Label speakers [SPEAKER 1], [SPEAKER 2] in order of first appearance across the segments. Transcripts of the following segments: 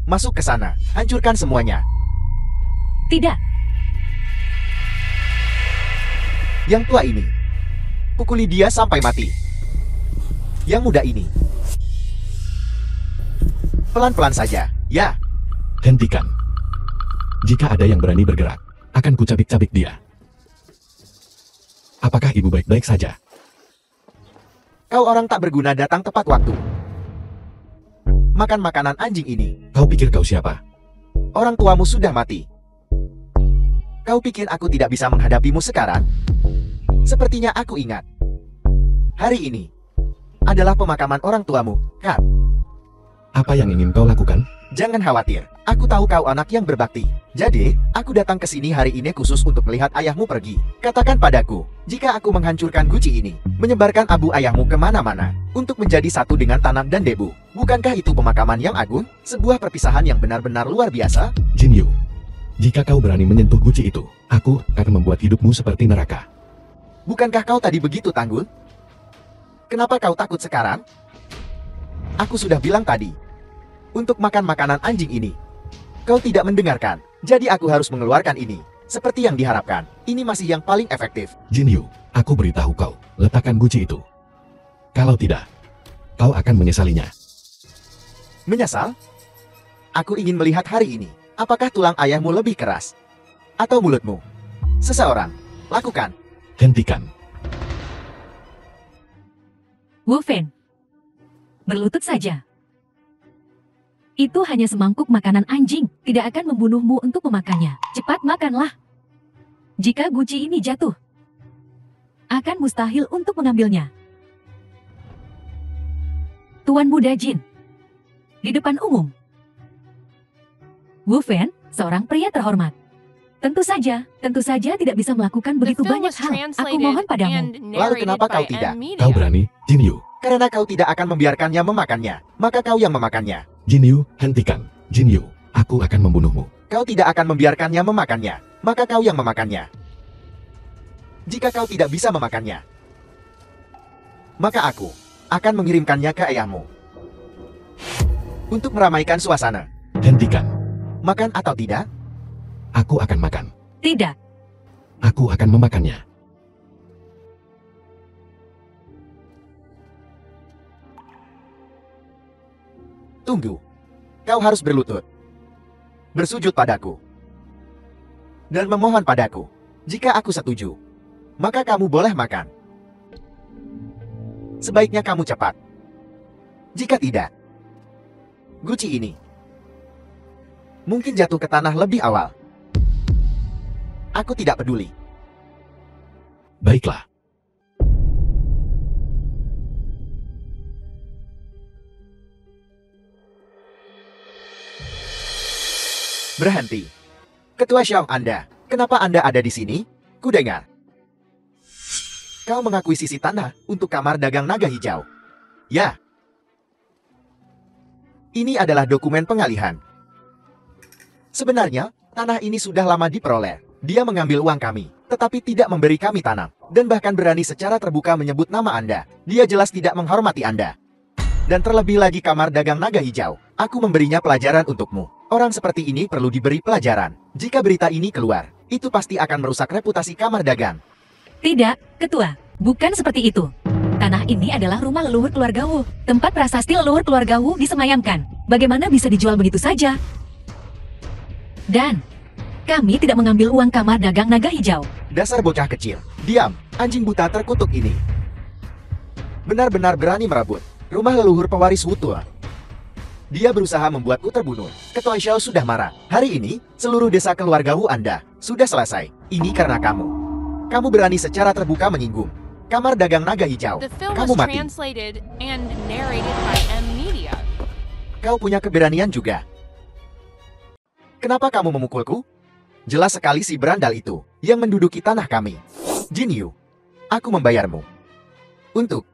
[SPEAKER 1] Masuk ke sana, hancurkan semuanya.
[SPEAKER 2] Tidak.
[SPEAKER 1] Yang tua ini, pukuli dia sampai mati. Yang muda ini, pelan-pelan saja, ya.
[SPEAKER 3] Hentikan. Jika ada yang berani bergerak, akan kucabik-cabik dia. Apakah ibu baik-baik saja?
[SPEAKER 1] Kau orang tak berguna datang tepat waktu. Makan makanan anjing ini.
[SPEAKER 3] Kau pikir kau siapa?
[SPEAKER 1] Orang tuamu sudah mati. Kau pikir aku tidak bisa menghadapimu sekarang? Sepertinya aku ingat. Hari ini adalah pemakaman orang tuamu, kan?
[SPEAKER 3] Apa yang ingin kau lakukan?
[SPEAKER 1] Jangan khawatir, aku tahu kau anak yang berbakti. Jadi, aku datang ke sini hari ini khusus untuk melihat ayahmu pergi. Katakan padaku, jika aku menghancurkan guci ini, menyebarkan abu ayahmu kemana-mana, untuk menjadi satu dengan tanah dan debu, bukankah itu pemakaman yang agung? Sebuah perpisahan yang benar-benar luar biasa?
[SPEAKER 3] Jin Yu, jika kau berani menyentuh guci itu, aku akan membuat hidupmu seperti neraka.
[SPEAKER 1] Bukankah kau tadi begitu tangguh? Kenapa kau takut sekarang? Aku sudah bilang tadi, untuk makan makanan anjing ini. Kau tidak mendengarkan, jadi aku harus mengeluarkan ini. Seperti yang diharapkan, ini masih yang paling efektif.
[SPEAKER 3] Jin Yu, aku beritahu kau, letakkan guci itu. Kalau tidak, kau akan menyesalinya.
[SPEAKER 1] Menyesal? Aku ingin melihat hari ini, apakah tulang ayahmu lebih keras? Atau mulutmu? Seseorang, lakukan.
[SPEAKER 3] Hentikan.
[SPEAKER 2] Wu Fen, berlutut saja. Itu hanya semangkuk makanan anjing, tidak akan membunuhmu untuk memakannya. Cepat makanlah. Jika guci ini jatuh, akan mustahil untuk mengambilnya. Tuan Muda Jin, di depan umum. Wu Fen, seorang pria terhormat. Tentu saja tidak bisa melakukan begitu banyak hal. Aku mohon padamu.
[SPEAKER 1] Lalu kenapa kau tidak?
[SPEAKER 3] Kau berani, Jin Yu.
[SPEAKER 1] Karena kau tidak akan membiarkannya memakannya, maka kau yang memakannya.
[SPEAKER 3] Jin Yu, hentikan. Jin Yu, aku akan membunuhmu.
[SPEAKER 1] Kau tidak akan membiarkannya memakannya, maka kau yang memakannya. Jika kau tidak bisa memakannya, maka aku akan mengirimkannya ke ayahmu. Untuk meramaikan suasana.
[SPEAKER 3] Hentikan.
[SPEAKER 1] Makan atau tidak?
[SPEAKER 3] Aku akan makan.
[SPEAKER 2] Tidak.
[SPEAKER 3] Aku akan memakannya.
[SPEAKER 1] Tunggu. Kau harus berlutut. Bersujud padaku. Dan memohon padaku. Jika aku setuju, maka kamu boleh makan. Sebaiknya kamu cepat. Jika tidak, guci ini mungkin jatuh ke tanah lebih awal. Aku tidak peduli.
[SPEAKER 3] Baiklah.
[SPEAKER 1] Berhenti. Ketua Xiao Anda, kenapa Anda ada di sini? Kudengar. Kau mengakuisisi tanah untuk kamar dagang naga hijau. Ya. Ini adalah dokumen pengalihan. Sebenarnya, tanah ini sudah lama diperoleh. Dia mengambil uang kami, tetapi tidak memberi kami tanah. Dan bahkan berani secara terbuka menyebut nama Anda. Dia jelas tidak menghormati Anda. Dan terlebih lagi kamar dagang naga hijau. Aku memberinya pelajaran untukmu. Orang seperti ini perlu diberi pelajaran. Jika berita ini keluar, itu pasti akan merusak reputasi kamar dagang.
[SPEAKER 2] Tidak, Ketua. Bukan seperti itu. Tanah ini adalah rumah leluhur keluarga Wu. Tempat prasasti leluhur keluarga Wu disemayamkan. Bagaimana bisa dijual begitu saja? Dan kami tidak mengambil uang kamar dagang naga hijau.
[SPEAKER 1] Dasar bocah kecil. Diam, anjing buta terkutuk ini. Benar-benar berani merebut rumah leluhur pewaris Wu tua. Dia berusaha membuatku terbunuh. Ketua Xiao sudah marah. Hari ini, seluruh desa keluarga Wu Anda sudah selesai. Ini karena kamu. Kamu berani secara terbuka menyinggung kamar dagang naga hijau. Kamu mati. Kau punya keberanian juga. Kenapa kamu memukulku? Jelas sekali si berandal itu yang menduduki tanah kami. Jin Yu, aku membayarmu untuk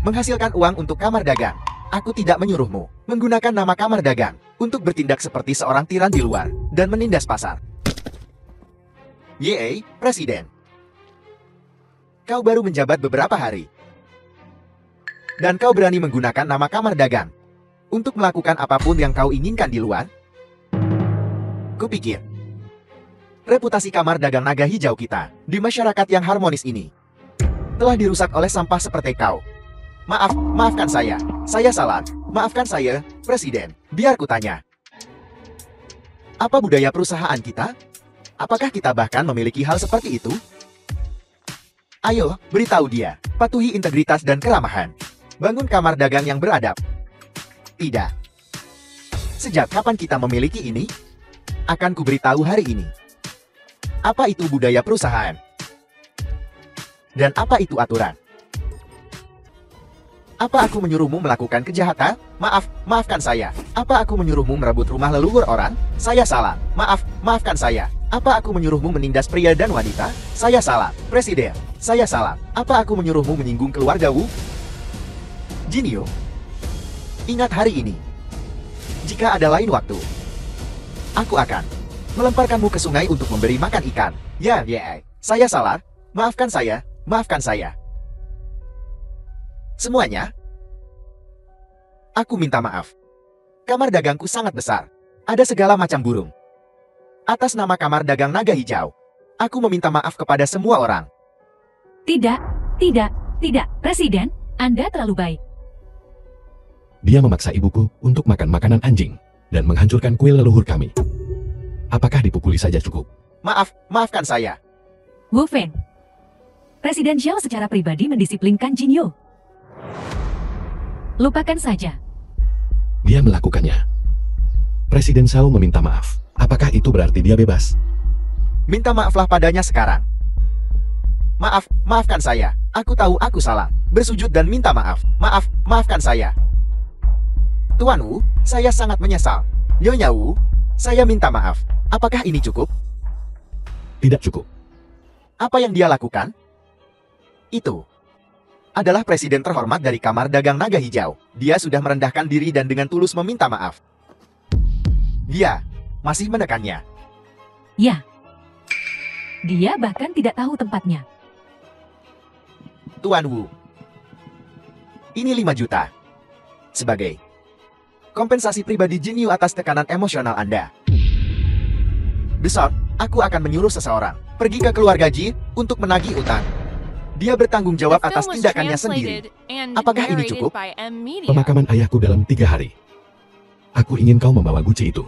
[SPEAKER 1] menghasilkan uang untuk kamar dagang. Aku tidak menyuruhmu menggunakan nama kamar dagang untuk bertindak seperti seorang tiran di luar dan menindas pasar. Ye, Presiden. Kau baru menjabat beberapa hari. Dan kau berani menggunakan nama kamar dagang Untuk melakukan apapun yang kau inginkan di luar? Kupikir reputasi kamar dagang naga hijau kita di masyarakat yang harmonis ini telah dirusak oleh sampah seperti kau. Maafkan saya. Saya salah. Maafkan saya, Presiden. Biar kutanya. Apa budaya perusahaan kita? Apakah kita bahkan memiliki hal seperti itu? Ayo, beritahu dia. Patuhi integritas dan keramahan. Bangun kamar dagang yang beradab. Tidak. Sejak kapan kita memiliki ini? Akan kuberitahu hari ini. Apa itu budaya perusahaan? Dan apa itu aturan? Apa aku menyuruhmu melakukan kejahatan? Maafkan saya. Apa aku menyuruhmu merebut rumah leluhur orang? Saya salah. Maafkan saya. Apa aku menyuruhmu menindas pria dan wanita? Saya salah. Presiden, saya salah. Apa aku menyuruhmu menyinggung keluarga Wu? Jinyo, ingat hari ini. Jika ada lain waktu, aku akan melemparkanmu ke sungai untuk memberi makan ikan. Ya, saya salah. Maafkan saya. Maafkan saya. Semuanya. Aku minta maaf. Kamar dagangku sangat besar. Ada segala macam burung. Atas nama kamar dagang naga hijau, aku meminta maaf kepada semua orang.
[SPEAKER 2] Tidak, Presiden, Anda terlalu baik.
[SPEAKER 3] Dia memaksa ibuku untuk makan makanan anjing dan menghancurkan kuil leluhur kami. Apakah dipukuli saja cukup?
[SPEAKER 1] Maafkan saya.
[SPEAKER 2] Wu Fen, Presiden Xiao secara pribadi mendisiplinkan Jinyo. Lupakan saja.
[SPEAKER 3] Dia melakukannya. Presiden Xiao meminta maaf. Apakah itu berarti dia bebas?
[SPEAKER 1] Minta maaflah padanya sekarang. Maafkan saya. Aku tahu aku salah. Bersujud dan minta maaf. Maafkan saya. Tuan Wu, saya sangat menyesal. Nyonya Wu, saya minta maaf. Apakah ini cukup?
[SPEAKER 3] Tidak cukup.
[SPEAKER 1] Apa yang dia lakukan? Itu adalah presiden terhormat dari kamar dagang naga hijau. Dia sudah merendahkan diri dan dengan tulus meminta maaf. Dia masih menekannya.
[SPEAKER 2] Ya. Dia bahkan tidak tahu tempatnya.
[SPEAKER 1] Tuan Wu, ini 5 juta. Sebagai kompensasi pribadi Jinyu atas tekanan emosional Anda. Besok, aku akan menyuruh seseorang pergi ke keluarga Ji untuk menagih utang. Dia bertanggung jawab atas tindakannya sendiri. Apakah ini cukup?
[SPEAKER 3] Pemakaman ayahku dalam 3 hari. Aku ingin kau membawa guci itu.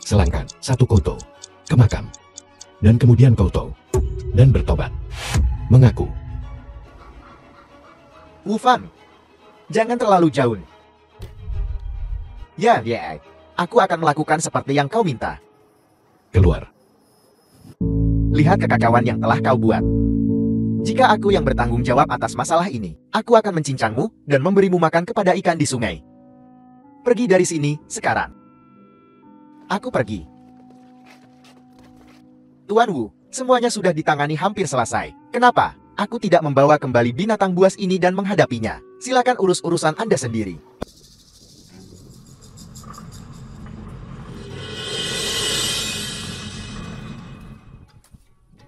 [SPEAKER 3] Selangkan 1 koto ke makam. Dan kemudian koto. Dan bertobat. Mengaku.
[SPEAKER 1] Wu Fan, jangan terlalu jauh. Ya, aku akan melakukan seperti yang kau minta.
[SPEAKER 3] Keluar.
[SPEAKER 1] Lihat kekacauan yang telah kau buat. Jika aku yang bertanggung jawab atas masalah ini, aku akan mencincangmu dan memberimu makan kepada ikan di sungai. Pergi dari sini, sekarang. Aku pergi. Tuan Wu, semuanya sudah ditangani hampir selesai. Kenapa aku tidak membawa kembali binatang buas ini dan menghadapinya? Silakan urus urusan Anda sendiri.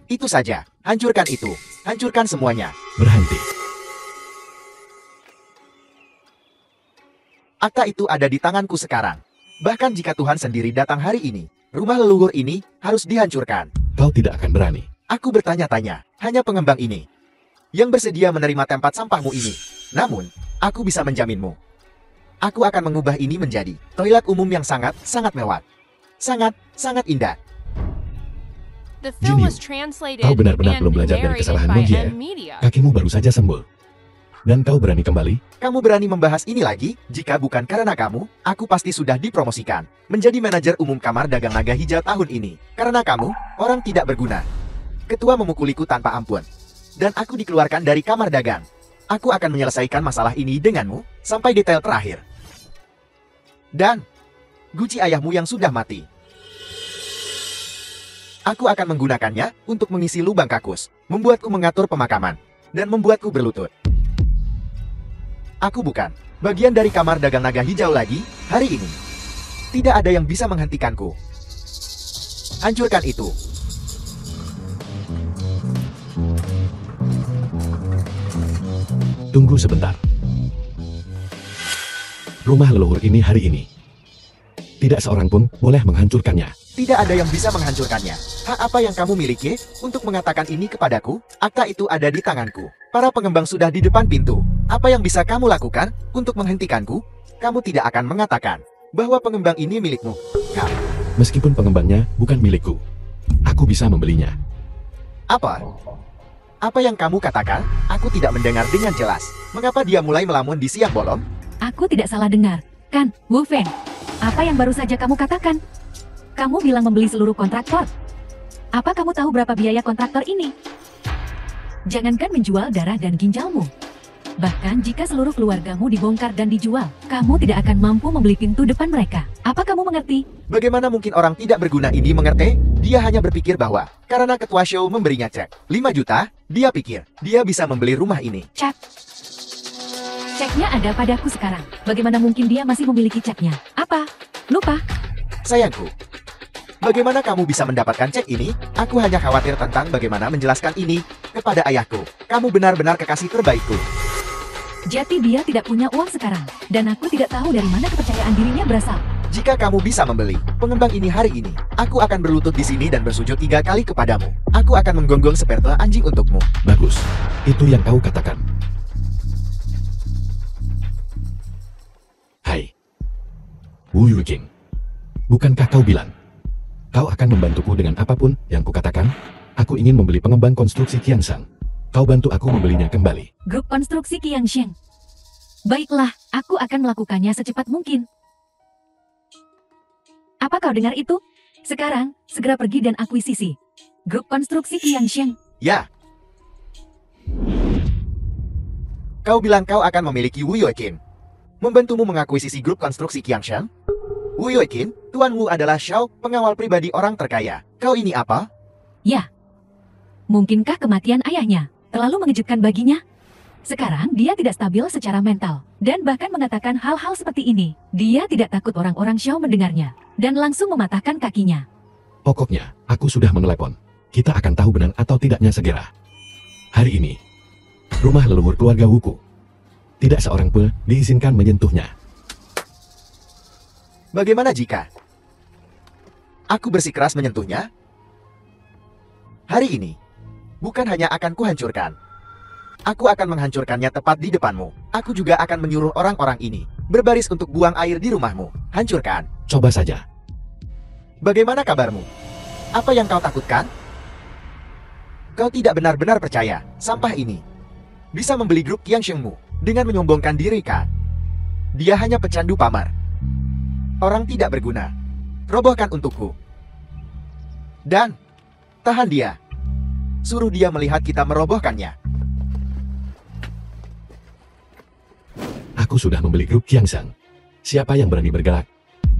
[SPEAKER 1] Itu saja. Hancurkan itu. Hancurkan semuanya.
[SPEAKER 3] Berhenti.
[SPEAKER 1] Akta itu ada di tanganku sekarang. Bahkan jika Tuhan sendiri datang hari ini, rumah leluhur ini harus dihancurkan.
[SPEAKER 3] Kau tidak akan berani.
[SPEAKER 1] Aku bertanya-tanya, hanya pengembang ini yang bersedia menerima tempat sampahmu ini. Namun, aku bisa menjaminmu. Aku akan mengubah ini menjadi toilet umum yang sangat mewah. Sangat indah.
[SPEAKER 3] Jinyu, kau benar-benar belum belajar dari kesalahanmu, Jie. Kakimu baru saja sembuh. Dan kau berani kembali?
[SPEAKER 1] Kamu berani membahas ini lagi? Jika bukan karena kamu, aku pasti sudah dipromosikan menjadi manajer umum kamar dagang naga hijau tahun ini. Karena kamu, orang tidak berguna. Ketua memukuliku tanpa ampun. Dan aku dikeluarkan dari kamar dagang. Aku akan menyelesaikan masalah ini denganmu, sampai detail terakhir. Dan guci ayahmu yang sudah mati. Aku akan menggunakannya untuk mengisi lubang kakus, membuatku mengatur pemakaman, dan membuatku berlutut. Aku bukan bagian dari kamar dagang naga hijau lagi hari ini. Tidak ada yang bisa menghentikanku. Hancurkan itu.
[SPEAKER 3] Tunggu sebentar. rumah leluhur ini hari ini. Tidak seorang pun boleh menghancurkannya.
[SPEAKER 1] Tidak ada yang bisa menghancurkannya. Hak apa yang kamu miliki untuk mengatakan ini kepadaku? Akta itu ada di tanganku. Para pengembang sudah di depan pintu. Apa yang bisa kamu lakukan untuk menghentikanku? Kamu tidak akan mengatakan bahwa pengembang ini milikmu.
[SPEAKER 3] Meskipun pengembangnya bukan milikku, aku bisa membelinya.
[SPEAKER 1] Apa? Apa yang kamu katakan? Aku tidak mendengar dengan jelas. Mengapa dia mulai melamun di siang bolong?
[SPEAKER 2] Aku tidak salah dengar, kan, Wu Feng? Apa yang baru saja kamu katakan? Kamu bilang membeli seluruh kontraktor. Apa kamu tahu berapa biaya kontraktor ini? Jangankan menjual darah dan ginjalmu. Bahkan jika seluruh keluargamu dibongkar dan dijual, kamu tidak akan mampu membeli pintu depan mereka. Apa kamu mengerti?
[SPEAKER 1] Bagaimana mungkin orang tidak berguna ini mengerti? Dia hanya berpikir bahwa karena ketua show memberinya cek 5 juta, dia pikir dia bisa membeli rumah ini.
[SPEAKER 2] Cek. Ceknya ada padaku sekarang. Bagaimana mungkin dia masih memiliki ceknya? Apa? Lupa?
[SPEAKER 1] Sayangku, bagaimana kamu bisa mendapatkan cek ini? Aku hanya khawatir tentang bagaimana menjelaskan ini kepada ayahku. Kamu benar-benar kekasih terbaikku.
[SPEAKER 2] Jadi dia tidak punya uang sekarang. Dan aku tidak tahu dari mana kepercayaan dirinya berasal.
[SPEAKER 1] Jika kamu bisa membeli pengembang ini hari ini, aku akan berlutut di sini dan bersujud 3 kali kepadamu. Aku akan menggonggong seperti anjing untukmu.
[SPEAKER 3] Bagus, itu yang kau katakan. Hai, Wu Yuqing. Bukankah kau bilang kau akan membantuku dengan apapun yang kukatakan? Aku ingin membeli pengembang konstruksi Qiangshan. Kau bantu aku membelinya kembali.
[SPEAKER 2] Grup konstruksi Qiangshan. Baiklah, aku akan melakukannya secepat mungkin. Apa kau dengar itu? Sekarang, segera pergi dan akuisisi grup konstruksi Qiangshan.
[SPEAKER 1] Ya. Kau bilang kau akan memiliki Wu Yuqing. Membantumu mengakuisisi grup konstruksi Qiangshan? Wu Yuqing, Tuan Wu adalah Xiao, pengawal pribadi orang terkaya. Kau ini apa?
[SPEAKER 2] Ya. Mungkinkah kematian ayahnya terlalu mengejutkan baginya? Sekarang dia tidak stabil secara mental, dan bahkan mengatakan hal-hal seperti ini. Dia tidak takut orang-orang Xiao mendengarnya, dan langsung mematahkan kakinya.
[SPEAKER 3] Pokoknya, aku sudah menelepon. Kita akan tahu benar atau tidaknya segera. Hari ini, rumah leluhur keluarga Wuku. Tidak seorang pun diizinkan menyentuhnya.
[SPEAKER 1] Bagaimana jika aku bersikeras menyentuhnya? Hari ini, bukan hanya akan kuhancurkan. Aku akan menghancurkannya tepat di depanmu. Aku juga akan menyuruh orang-orang ini berbaris untuk buang air di rumahmu. Hancurkan.
[SPEAKER 3] Coba saja.
[SPEAKER 1] Bagaimana kabarmu? Apa yang kau takutkan? Kau tidak benar-benar percaya sampah ini bisa membeli grup Qiangshengmu dengan menyombongkan diri kan? Dia hanya pecandu pamar. Orang tidak berguna. Robohkan untukku. Dan tahan dia. Suruh dia melihat kita merobohkannya.
[SPEAKER 3] Aku sudah membeli grup Qiangshan. Siapa yang berani bergerak,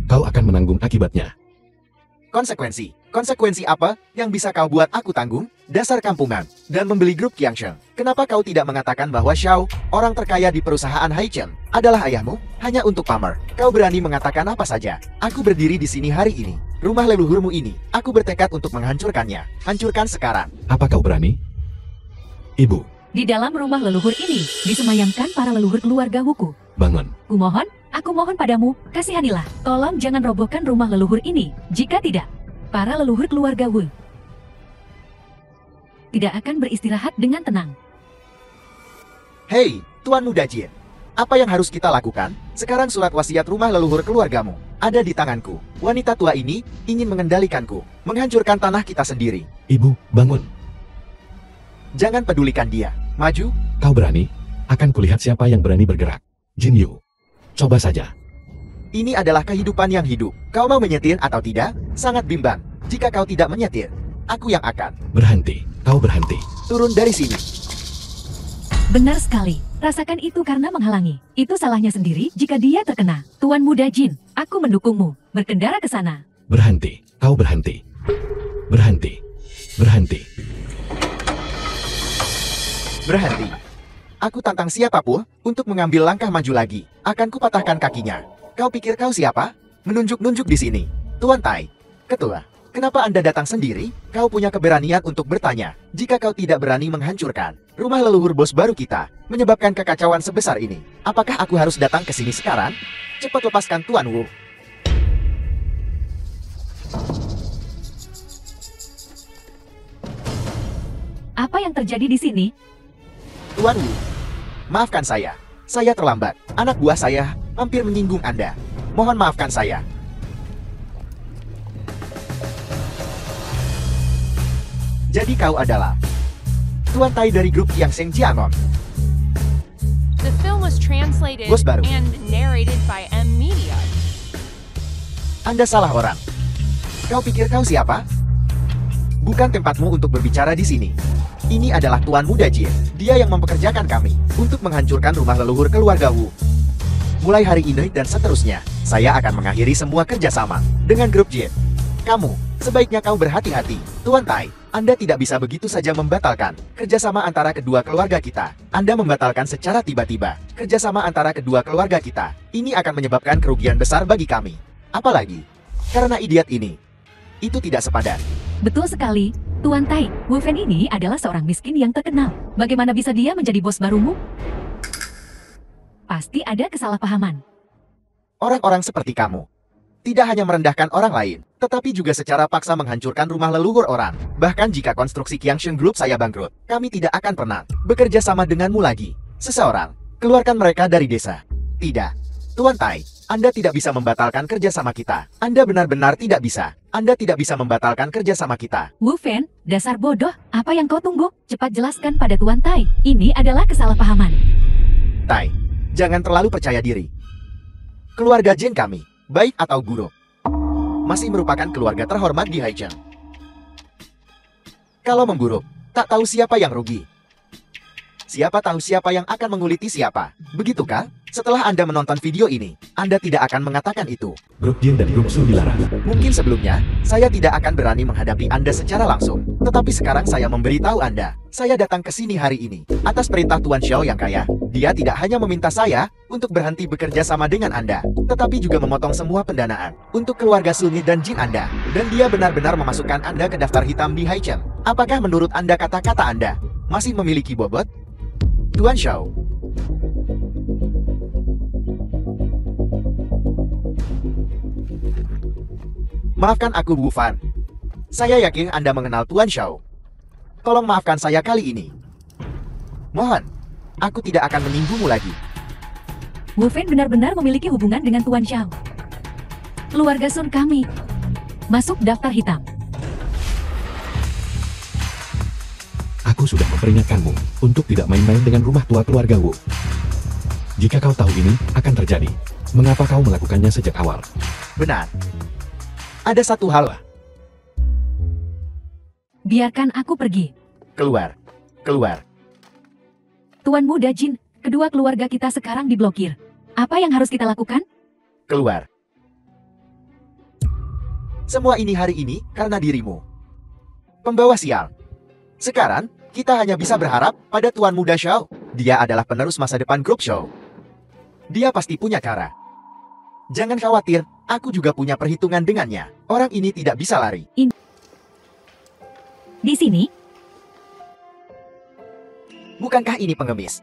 [SPEAKER 3] kau akan menanggung akibatnya.
[SPEAKER 1] Konsekuensi. Konsekuensi apa yang bisa kau buat aku tanggung? Dasar kampungan. Dan membeli grup Qiangshan. Kenapa kau tidak mengatakan bahwa Xiao, orang terkaya di perusahaan Haichen, adalah ayahmu? Hanya untuk pamer. Kau berani mengatakan apa saja. Aku berdiri di sini hari ini. Rumah leluhurmu ini, aku bertekad untuk menghancurkannya. Hancurkan sekarang.
[SPEAKER 3] Apa kau berani? Ibu,
[SPEAKER 2] Di dalam rumah leluhur ini, disemayamkan para leluhur keluarga Wuku.
[SPEAKER 3] bangun.
[SPEAKER 2] Aku mohon padamu, kasihanilah. Tolong jangan robohkan rumah leluhur ini. Jika tidak, para leluhur keluarga Wu tidak akan beristirahat dengan tenang.
[SPEAKER 1] Hei, Tuan Muda Jin. Apa yang harus kita lakukan? Sekarang surat wasiat rumah leluhur keluargamu ada di tanganku. Wanita tua ini ingin mengendalikanku, menghancurkan tanah kita sendiri.
[SPEAKER 3] Ibu, bangun.
[SPEAKER 1] Jangan pedulikan dia. Maju.
[SPEAKER 3] Kau berani? Akan kulihat siapa yang berani bergerak. Jin Yu, coba saja.
[SPEAKER 1] Ini adalah kehidupan yang hidup. Kau mau menyetir atau tidak? Sangat bimbang. Jika kau tidak menyetir, aku yang akan.
[SPEAKER 3] Berhenti, kau berhenti.
[SPEAKER 1] Turun dari sini.
[SPEAKER 2] Benar sekali. Rasakan itu karena menghalangi. Itu salahnya sendiri jika dia terkena. Tuan Muda Jin, aku mendukungmu. Berkendara ke sana.
[SPEAKER 3] Berhenti, kau berhenti. Berhenti, berhenti.
[SPEAKER 1] Berhenti. Aku tantang siapapun untuk mengambil langkah maju lagi. Akan kupatahkan kakinya. Kau pikir kau siapa? Menunjuk-nunjuk di sini. Tuan Tai, Ketua. Kenapa Anda datang sendiri? Kau punya keberanian untuk bertanya. Jika kau tidak berani menghancurkan rumah leluhur bos baru kita, menyebabkan kekacauan sebesar ini, apakah aku harus datang ke sini sekarang? Cepat lepaskan Tuan Wu.
[SPEAKER 2] Apa yang terjadi di sini?
[SPEAKER 1] Tuan Wu, maafkan saya. Saya terlambat. Anak buah saya hampir menyinggung Anda. Mohon maafkan saya. Jadi kau adalah Tuan Tai dari grup Yang Seng Jianon.
[SPEAKER 4] The film was translated
[SPEAKER 1] Bos baru.
[SPEAKER 4] and narrated by M Media.
[SPEAKER 1] Anda salah orang. Kau pikir kau siapa? Bukan tempatmu untuk berbicara di sini. Ini adalah Tuan Muda Jin. Dia yang mempekerjakan kami untuk menghancurkan rumah leluhur keluarga Wu. Mulai hari ini dan seterusnya, saya akan mengakhiri semua kerjasama dengan grup Jin. Kamu, sebaiknya kau berhati-hati. Tuan Tai, Anda tidak bisa begitu saja membatalkan kerjasama antara kedua keluarga kita. Anda membatalkan secara tiba-tiba kerjasama antara kedua keluarga kita. Ini akan menyebabkan kerugian besar bagi kami. Apalagi, karena idiot ini. Itu tidak sepadan.
[SPEAKER 2] Betul sekali, Tuan Tai. Wu Fen ini adalah seorang miskin yang terkenal. Bagaimana bisa dia menjadi bos barumu? Pasti ada kesalahpahaman.
[SPEAKER 1] Orang-orang seperti kamu tidak hanya merendahkan orang lain, tetapi juga secara paksa menghancurkan rumah leluhur orang. Bahkan jika konstruksi Qiangshen Group saya bangkrut, kami tidak akan pernah bekerja sama denganmu lagi. Seseorang, keluarkan mereka dari desa. Tidak. Tuan Tai, Anda tidak bisa membatalkan kerjasama kita. Anda benar-benar tidak bisa. Anda tidak bisa membatalkan kerjasama kita.
[SPEAKER 2] Wu Fen, dasar bodoh. Apa yang kau tunggu? Cepat jelaskan pada Tuan Tai. Ini adalah kesalahpahaman.
[SPEAKER 1] Tai, jangan terlalu percaya diri. Keluarga Jin kami, baik atau buruk, masih merupakan keluarga terhormat di Haicheng. Kalau memburuk, tak tahu siapa yang rugi. Siapa tahu siapa yang akan menguliti siapa. Begitukah? Setelah Anda menonton video ini, Anda tidak akan mengatakan itu.
[SPEAKER 3] Grup Jin dan Grup Su dilarang.
[SPEAKER 1] Mungkin sebelumnya, saya tidak akan berani menghadapi Anda secara langsung. Tetapi sekarang saya memberitahu Anda. Saya datang ke sini hari ini atas perintah Tuan Xiao yang kaya. Dia tidak hanya meminta saya untuk berhenti bekerja sama dengan Anda, tetapi juga memotong semua pendanaan untuk keluarga Sungi dan Jin Anda. Dan dia benar-benar memasukkan Anda ke daftar hitam di Haicheng. Apakah menurut Anda kata-kata Anda masih memiliki bobot? Tuan Xiao. Maafkan aku, Bu Fan. Saya yakin Anda mengenal Tuan Xiao. Tolong maafkan saya kali ini. Mohon, aku tidak akan menyinggungu lagi.
[SPEAKER 2] Wu Fen benar-benar memiliki hubungan dengan Tuan Xiao. Keluarga Sun kami masuk daftar hitam.
[SPEAKER 3] Aku sudah memperingatkanmu untuk tidak main-main dengan rumah tua keluarga Wu. Jika kau tahu ini akan terjadi, mengapa kau melakukannya sejak awal?
[SPEAKER 1] Benar. Ada satu hal.
[SPEAKER 2] Biarkan aku pergi.
[SPEAKER 1] Keluar. Keluar.
[SPEAKER 2] Tuan Muda Jin, kedua keluarga kita sekarang diblokir. Apa yang harus kita lakukan?
[SPEAKER 1] Keluar. Semua ini hari ini karena dirimu. Pembawa sial. Sekarang, kita hanya bisa berharap pada Tuan Muda Xiao. Dia adalah penerus masa depan grup Xiao. Dia pasti punya cara. Jangan khawatir, aku juga punya perhitungan dengannya. Orang ini tidak bisa lari.
[SPEAKER 2] Di sini,
[SPEAKER 1] Bukankah ini pengemis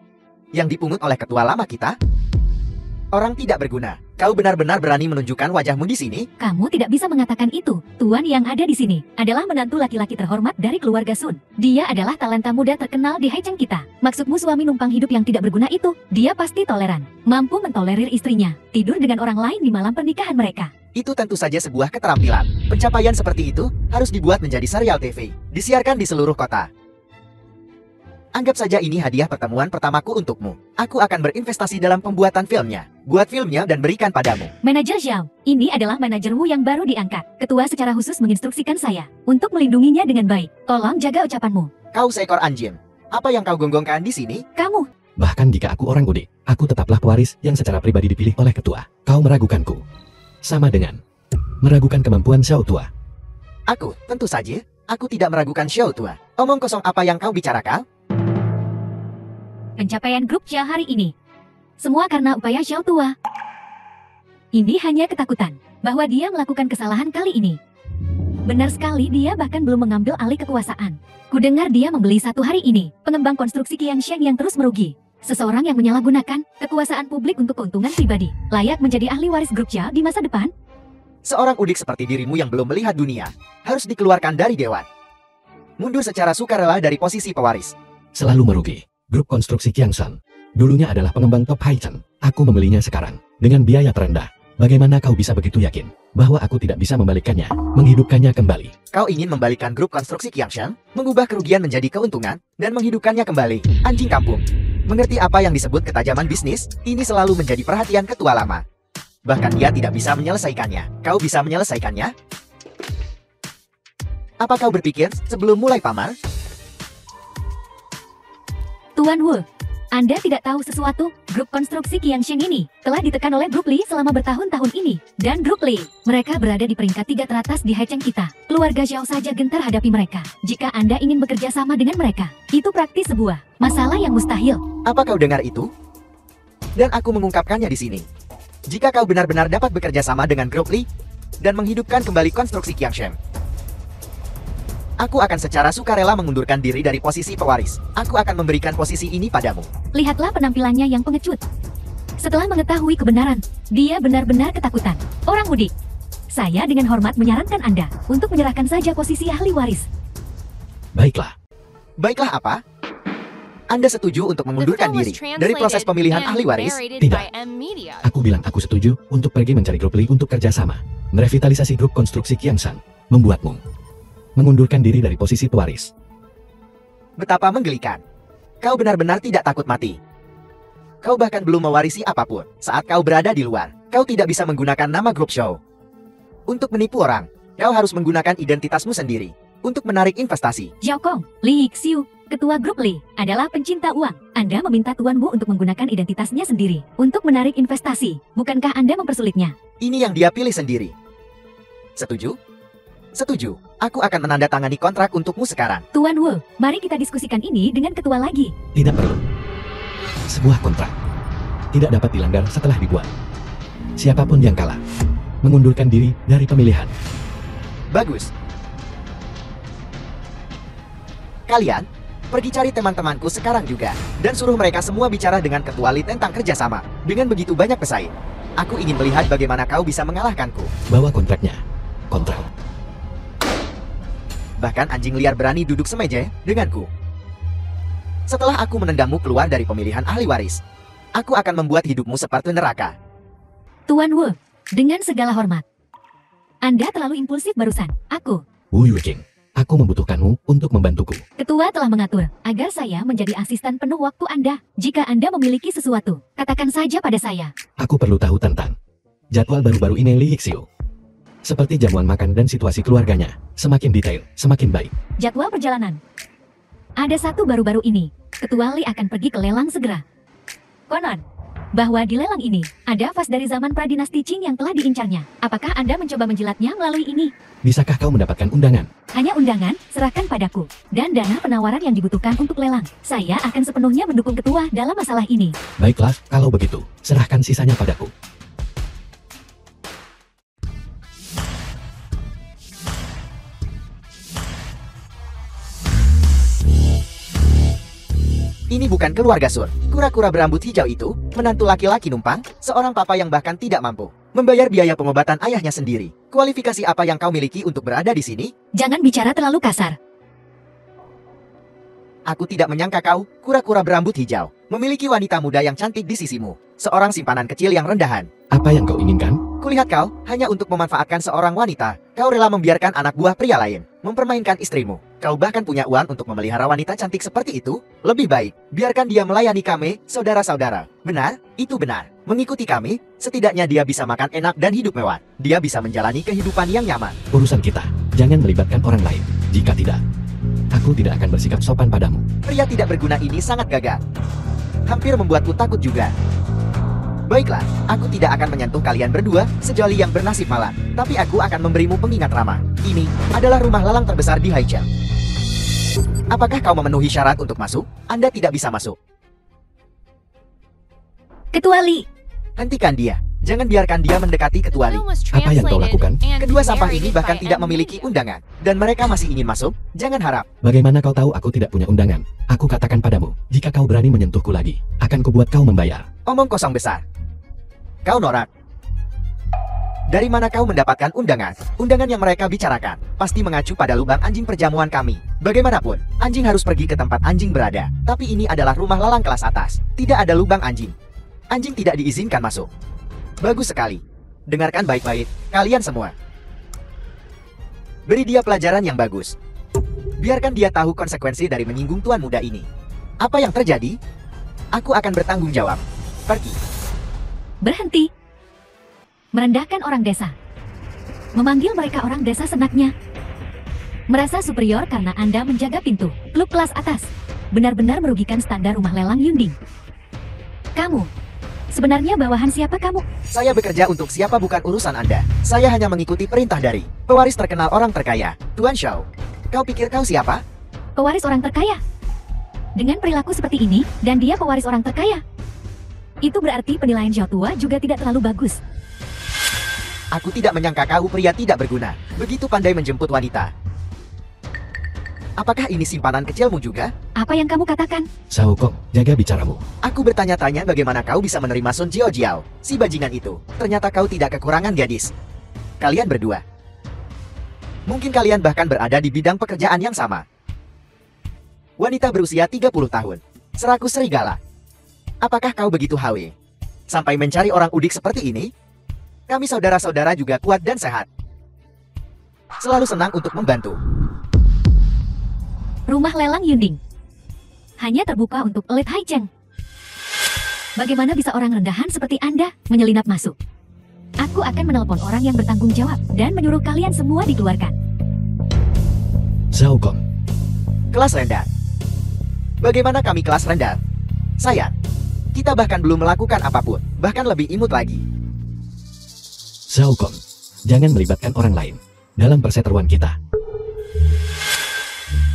[SPEAKER 1] yang dipungut oleh ketua lama kita? Orang tidak berguna. Kau benar-benar berani menunjukkan wajahmu di sini?
[SPEAKER 2] kamu tidak bisa mengatakan itu. Tuan yang ada di sini adalah menantu laki-laki terhormat dari keluarga Sun. Dia adalah talenta muda terkenal di Haicheng kita. Maksudmu suami numpang hidup yang tidak berguna itu? Dia pasti toleran, mampu mentolerir istrinya, tidur dengan orang lain di malam pernikahan mereka.
[SPEAKER 1] Itu tentu saja sebuah keterampilan. Pencapaian seperti itu harus dibuat menjadi serial TV, disiarkan di seluruh kota. Anggap saja ini hadiah pertemuan pertamaku untukmu. Aku akan berinvestasi dalam pembuatan filmnya. Buat filmnya dan berikan padamu.
[SPEAKER 2] Manajer Zhao, ini adalah manajermu yang baru diangkat. Ketua secara khusus menginstruksikan saya untuk melindunginya dengan baik. Tolong jaga ucapanmu.
[SPEAKER 1] Kau seekor anjing. Apa yang kau gonggongkan di sini?
[SPEAKER 2] Kamu,
[SPEAKER 3] Bahkan jika aku orang gede, aku tetaplah pewaris yang secara pribadi dipilih oleh ketua. Kau meragukanku. Sama dengan meragukan kemampuan Xiao Tua.
[SPEAKER 1] Aku, tentu saja. Aku tidak meragukan Xiao Tua. Omong kosong apa yang kau bicarakan?
[SPEAKER 2] pencapaian grup Xiao hari ini. Semua karena upaya Xiao Tua. Ini hanya ketakutan bahwa dia melakukan kesalahan kali ini. Benar sekali, dia bahkan belum mengambil alih kekuasaan. Kudengar dia membeli satu hari ini pengembang konstruksi Qiangshan yang terus merugi. Seseorang yang menyalahgunakan kekuasaan publik untuk keuntungan pribadi, layak menjadi ahli waris grup Jia di masa depan?
[SPEAKER 1] Seorang udik seperti dirimu yang belum melihat dunia, harus dikeluarkan dari dewan. Mundur secara sukarela dari posisi pewaris.
[SPEAKER 3] Selalu merugi. Grup konstruksi Qiangshan dulunya adalah pengembang top Haichen. Aku membelinya sekarang dengan biaya terendah. Bagaimana kau bisa begitu yakin bahwa aku tidak bisa membalikkannya, menghidupkannya kembali?
[SPEAKER 1] Kau ingin membalikan grup konstruksi Qiangshan, mengubah kerugian menjadi keuntungan, dan menghidupkannya kembali. Anjing kampung. Mengerti apa yang disebut ketajaman bisnis? Ini selalu menjadi perhatian ketua lama. Bahkan dia tidak bisa menyelesaikannya. Kau bisa menyelesaikannya? Apa kau berpikir sebelum mulai pamar?
[SPEAKER 2] Tuan Wu, Anda tidak tahu sesuatu. Grup konstruksi Qiangshan ini telah ditekan oleh grup Li selama bertahun-tahun ini. Dan grup Li, mereka berada di peringkat 3 teratas di Haicheng kita. Keluarga Xiao saja gentar hadapi mereka. Jika Anda ingin bekerja sama dengan mereka, itu praktis sebuah masalah yang mustahil.
[SPEAKER 1] Apa kau dengar itu? Dan aku mengungkapkannya di sini. Jika kau benar-benar dapat bekerja sama dengan grup Li dan menghidupkan kembali konstruksi Qiangshan, aku akan secara sukarela mengundurkan diri dari posisi pewaris. Aku akan memberikan posisi ini padamu.
[SPEAKER 2] Lihatlah penampilannya yang pengecut. Setelah mengetahui kebenaran, dia benar-benar ketakutan. Orang udik, saya dengan hormat menyarankan Anda untuk menyerahkan saja posisi ahli waris.
[SPEAKER 3] Baiklah.
[SPEAKER 1] Baiklah apa? Anda setuju untuk
[SPEAKER 4] The
[SPEAKER 1] mengundurkan
[SPEAKER 4] film was
[SPEAKER 1] diri dari proses
[SPEAKER 4] translated
[SPEAKER 1] pemilihan
[SPEAKER 4] and
[SPEAKER 1] ahli waris?
[SPEAKER 4] narrated
[SPEAKER 3] Tidak.
[SPEAKER 4] by M Media.
[SPEAKER 3] Aku bilang aku setuju untuk pergi mencari grup Li untuk kerjasama. Merevitalisasi grup konstruksi Qiangshan membuatmu mengundurkan diri dari posisi pewaris.
[SPEAKER 1] Betapa menggelikan. Kau benar-benar tidak takut mati. Kau bahkan belum mewarisi apapun. Saat kau berada di luar, kau tidak bisa menggunakan nama grup show. Untuk menipu orang, kau harus menggunakan identitasmu sendiri. Untuk menarik investasi.
[SPEAKER 2] Zhao Kong, Li Xiu, ketua grup Li, adalah pencinta uang. Anda meminta Tuan Wu untuk menggunakan identitasnya sendiri untuk menarik investasi. Bukankah Anda mempersulitnya?
[SPEAKER 1] Ini yang dia pilih sendiri. Setuju? Setuju. Aku akan menandatangani kontrak untukmu sekarang.
[SPEAKER 2] Tuan Wu, mari kita diskusikan ini dengan ketua lagi.
[SPEAKER 3] Tidak perlu. Sebuah kontrak tidak dapat dilanggar setelah dibuat. Siapapun yang kalah mengundurkan diri dari pemilihan.
[SPEAKER 1] Bagus. Kalian, pergi cari teman-temanku sekarang juga. Dan suruh mereka semua bicara dengan ketua Li tentang kerjasama. Dengan begitu banyak pesaing. Aku ingin melihat bagaimana kau bisa mengalahkanku.
[SPEAKER 3] Bawa kontraknya. Kontrak.
[SPEAKER 1] Bahkan anjing liar berani duduk semeja denganku. Setelah aku menendangmu keluar dari pemilihan ahli waris, aku akan membuat hidupmu seperti neraka.
[SPEAKER 2] Tuan Wu, dengan segala hormat, Anda terlalu impulsif barusan.
[SPEAKER 3] Wu Yuqing, aku membutuhkanmu untuk membantuku.
[SPEAKER 2] Ketua telah mengatur agar saya menjadi asisten penuh waktu Anda. Jika Anda memiliki sesuatu, katakan saja pada saya.
[SPEAKER 3] Aku perlu tahu tentang jadwal baru-baru ini Li Xiu. Seperti jamuan makan dan situasi keluarganya. Semakin detail, semakin baik.
[SPEAKER 2] Jadwal perjalanan. Ada satu baru-baru ini. Ketua Li akan pergi ke lelang segera. Konon, bahwa di lelang ini, ada vas dari zaman pradinasti Qing yang telah diincarnya. Apakah Anda mencoba menjilatnya melalui ini?
[SPEAKER 3] Bisakah kau mendapatkan undangan?
[SPEAKER 2] Hanya undangan, serahkan padaku. Dan dana penawaran yang dibutuhkan untuk lelang. Saya akan sepenuhnya mendukung ketua dalam masalah ini.
[SPEAKER 3] Baiklah, kalau begitu, serahkan sisanya padaku.
[SPEAKER 1] Ini bukan keluarga Sur. Kura-kura berambut hijau itu, menantu laki-laki numpang, seorang papa yang bahkan tidak mampu membayar biaya pengobatan ayahnya sendiri. Kualifikasi apa yang kau miliki untuk berada di sini?
[SPEAKER 2] Jangan bicara terlalu kasar.
[SPEAKER 1] Aku tidak menyangka kau, kura-kura berambut hijau, memiliki wanita muda yang cantik di sisimu. Seorang simpanan kecil yang rendahan.
[SPEAKER 3] Apa yang kau inginkan?
[SPEAKER 1] Kulihat kau, hanya untuk memanfaatkan seorang wanita. Kau rela membiarkan anak buah pria lain mempermainkan istrimu. Kau bahkan punya uang untuk memelihara wanita cantik seperti itu? Lebih baik, biarkan dia melayani kami, saudara-saudara. Benar? Itu benar. Mengikuti kami, setidaknya dia bisa makan enak dan hidup mewah. Dia bisa menjalani kehidupan yang nyaman.
[SPEAKER 3] Urusan kita, jangan melibatkan orang lain. Jika tidak, aku tidak akan bersikap sopan padamu.
[SPEAKER 1] Pria tidak berguna ini sangat gagal. Hampir membuatku takut juga. Baiklah, aku tidak akan menyentuh kalian berdua, sejoli yang bernasib malang. Tapi aku akan memberimu pengingat ramah. Ini adalah rumah lalang terbesar di Haicheng. Apakah kau memenuhi syarat untuk masuk? Anda tidak bisa masuk.
[SPEAKER 2] Ketua Li,
[SPEAKER 1] Hentikan dia. Jangan biarkan dia mendekati
[SPEAKER 4] The
[SPEAKER 1] kecuali.
[SPEAKER 4] film was
[SPEAKER 3] Apa yang kau
[SPEAKER 4] translated
[SPEAKER 3] lakukan?
[SPEAKER 4] and
[SPEAKER 1] Kedua sampah ini
[SPEAKER 4] narrated
[SPEAKER 1] bahkan
[SPEAKER 4] by
[SPEAKER 1] tidak
[SPEAKER 4] M
[SPEAKER 1] memiliki
[SPEAKER 4] Media.
[SPEAKER 1] undangan. Dan mereka masih ingin masuk. Jangan harap.
[SPEAKER 3] Bagaimana kau tahu aku tidak punya undangan? Aku katakan padamu, jika kau berani menyentuhku lagi, akan kubuat kau membayar.
[SPEAKER 1] Omong kosong besar. Kau norak. Dari mana kau mendapatkan undangan? Undangan yang mereka bicarakan pasti mengacu pada lubang anjing perjamuan kami. Bagaimanapun, anjing harus pergi ke tempat anjing berada. Tapi ini adalah rumah lalang kelas atas. Tidak ada lubang anjing. Anjing tidak diizinkan masuk. Bagus sekali. Dengarkan baik-baik, kalian semua. Beri dia pelajaran yang bagus. Biarkan dia tahu konsekuensi dari menyinggung tuan muda ini. Apa yang terjadi? Aku akan bertanggung jawab. Pergi.
[SPEAKER 2] Berhenti. Merendahkan orang desa. Memanggil mereka orang desa senaknya. Merasa superior karena Anda menjaga pintu. Klub kelas atas. Benar-benar merugikan standar rumah lelang Yunding. Kamu. Sebenarnya bawahan siapa kamu?
[SPEAKER 1] Saya bekerja untuk siapa bukan urusan Anda. Saya hanya mengikuti perintah dari pewaris terkenal orang terkaya, Tuan Shao. Kau pikir kau siapa?
[SPEAKER 2] Pewaris orang terkaya. Dengan perilaku seperti ini, dan dia pewaris orang terkaya. Itu berarti penilaian Xiao Tua juga tidak terlalu bagus.
[SPEAKER 1] Aku tidak menyangka kau pria tidak berguna. Begitu pandai menjemput wanita. Apakah ini simpanan kecilmu juga?
[SPEAKER 2] Apa yang kamu katakan?
[SPEAKER 3] Sao Kong, jaga bicaramu.
[SPEAKER 1] Aku bertanya-tanya bagaimana kau bisa menerima Sun Jiao Jiao, si bajingan itu. Ternyata kau tidak kekurangan gadis. Kalian berdua. Mungkin kalian bahkan berada di bidang pekerjaan yang sama. Wanita berusia 30 tahun. Seraku serigala. Apakah kau begitu hawe? Sampai mencari orang udik seperti ini? Kami saudara-saudara juga kuat dan sehat. Selalu senang untuk membantu.
[SPEAKER 2] Rumah lelang Yunding. Hanya terbuka untuk elit Haicheng. Bagaimana bisa orang rendahan seperti Anda menyelinap masuk? Aku akan menelpon orang yang bertanggung jawab dan menyuruh kalian semua dikeluarkan.
[SPEAKER 3] Sao Kong,
[SPEAKER 1] Kelas rendah. Bagaimana kami kelas rendah? Sayang, kita bahkan belum melakukan apapun, bahkan lebih imut lagi.
[SPEAKER 3] Sao Kong, jangan melibatkan orang lain dalam perseteruan kita.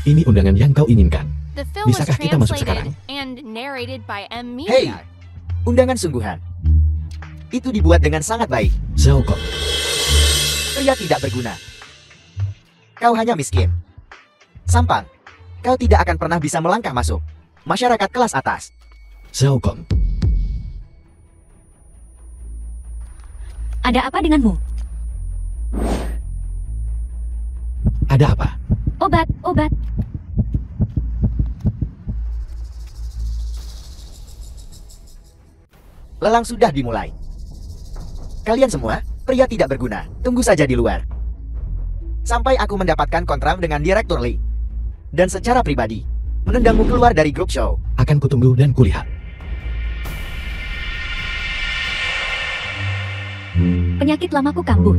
[SPEAKER 3] Ini undangan yang kau inginkan.
[SPEAKER 4] The film was
[SPEAKER 3] Bisakah kita masuk
[SPEAKER 4] translated
[SPEAKER 3] sekarang?
[SPEAKER 4] and narrated by M
[SPEAKER 1] Hei,
[SPEAKER 4] Media.
[SPEAKER 1] undangan sungguhan. Itu dibuat dengan sangat baik.
[SPEAKER 3] Sao Kong,
[SPEAKER 1] Pria tidak berguna. Kau hanya miskin. Sampang. Kau tidak akan pernah bisa melangkah masuk masyarakat kelas atas.
[SPEAKER 3] Sao Kong,
[SPEAKER 2] Ada apa denganmu?
[SPEAKER 3] ada apa?
[SPEAKER 2] Obat, obat.
[SPEAKER 1] Lelang sudah dimulai. Kalian semua, pria tidak berguna. Tunggu saja di luar. Sampai aku mendapatkan kontrak dengan Direktur Lee. Dan secara pribadi, menendangmu keluar dari grup show.
[SPEAKER 3] Akan kutunggu dan kulihat.
[SPEAKER 2] Penyakit lamaku kambuh.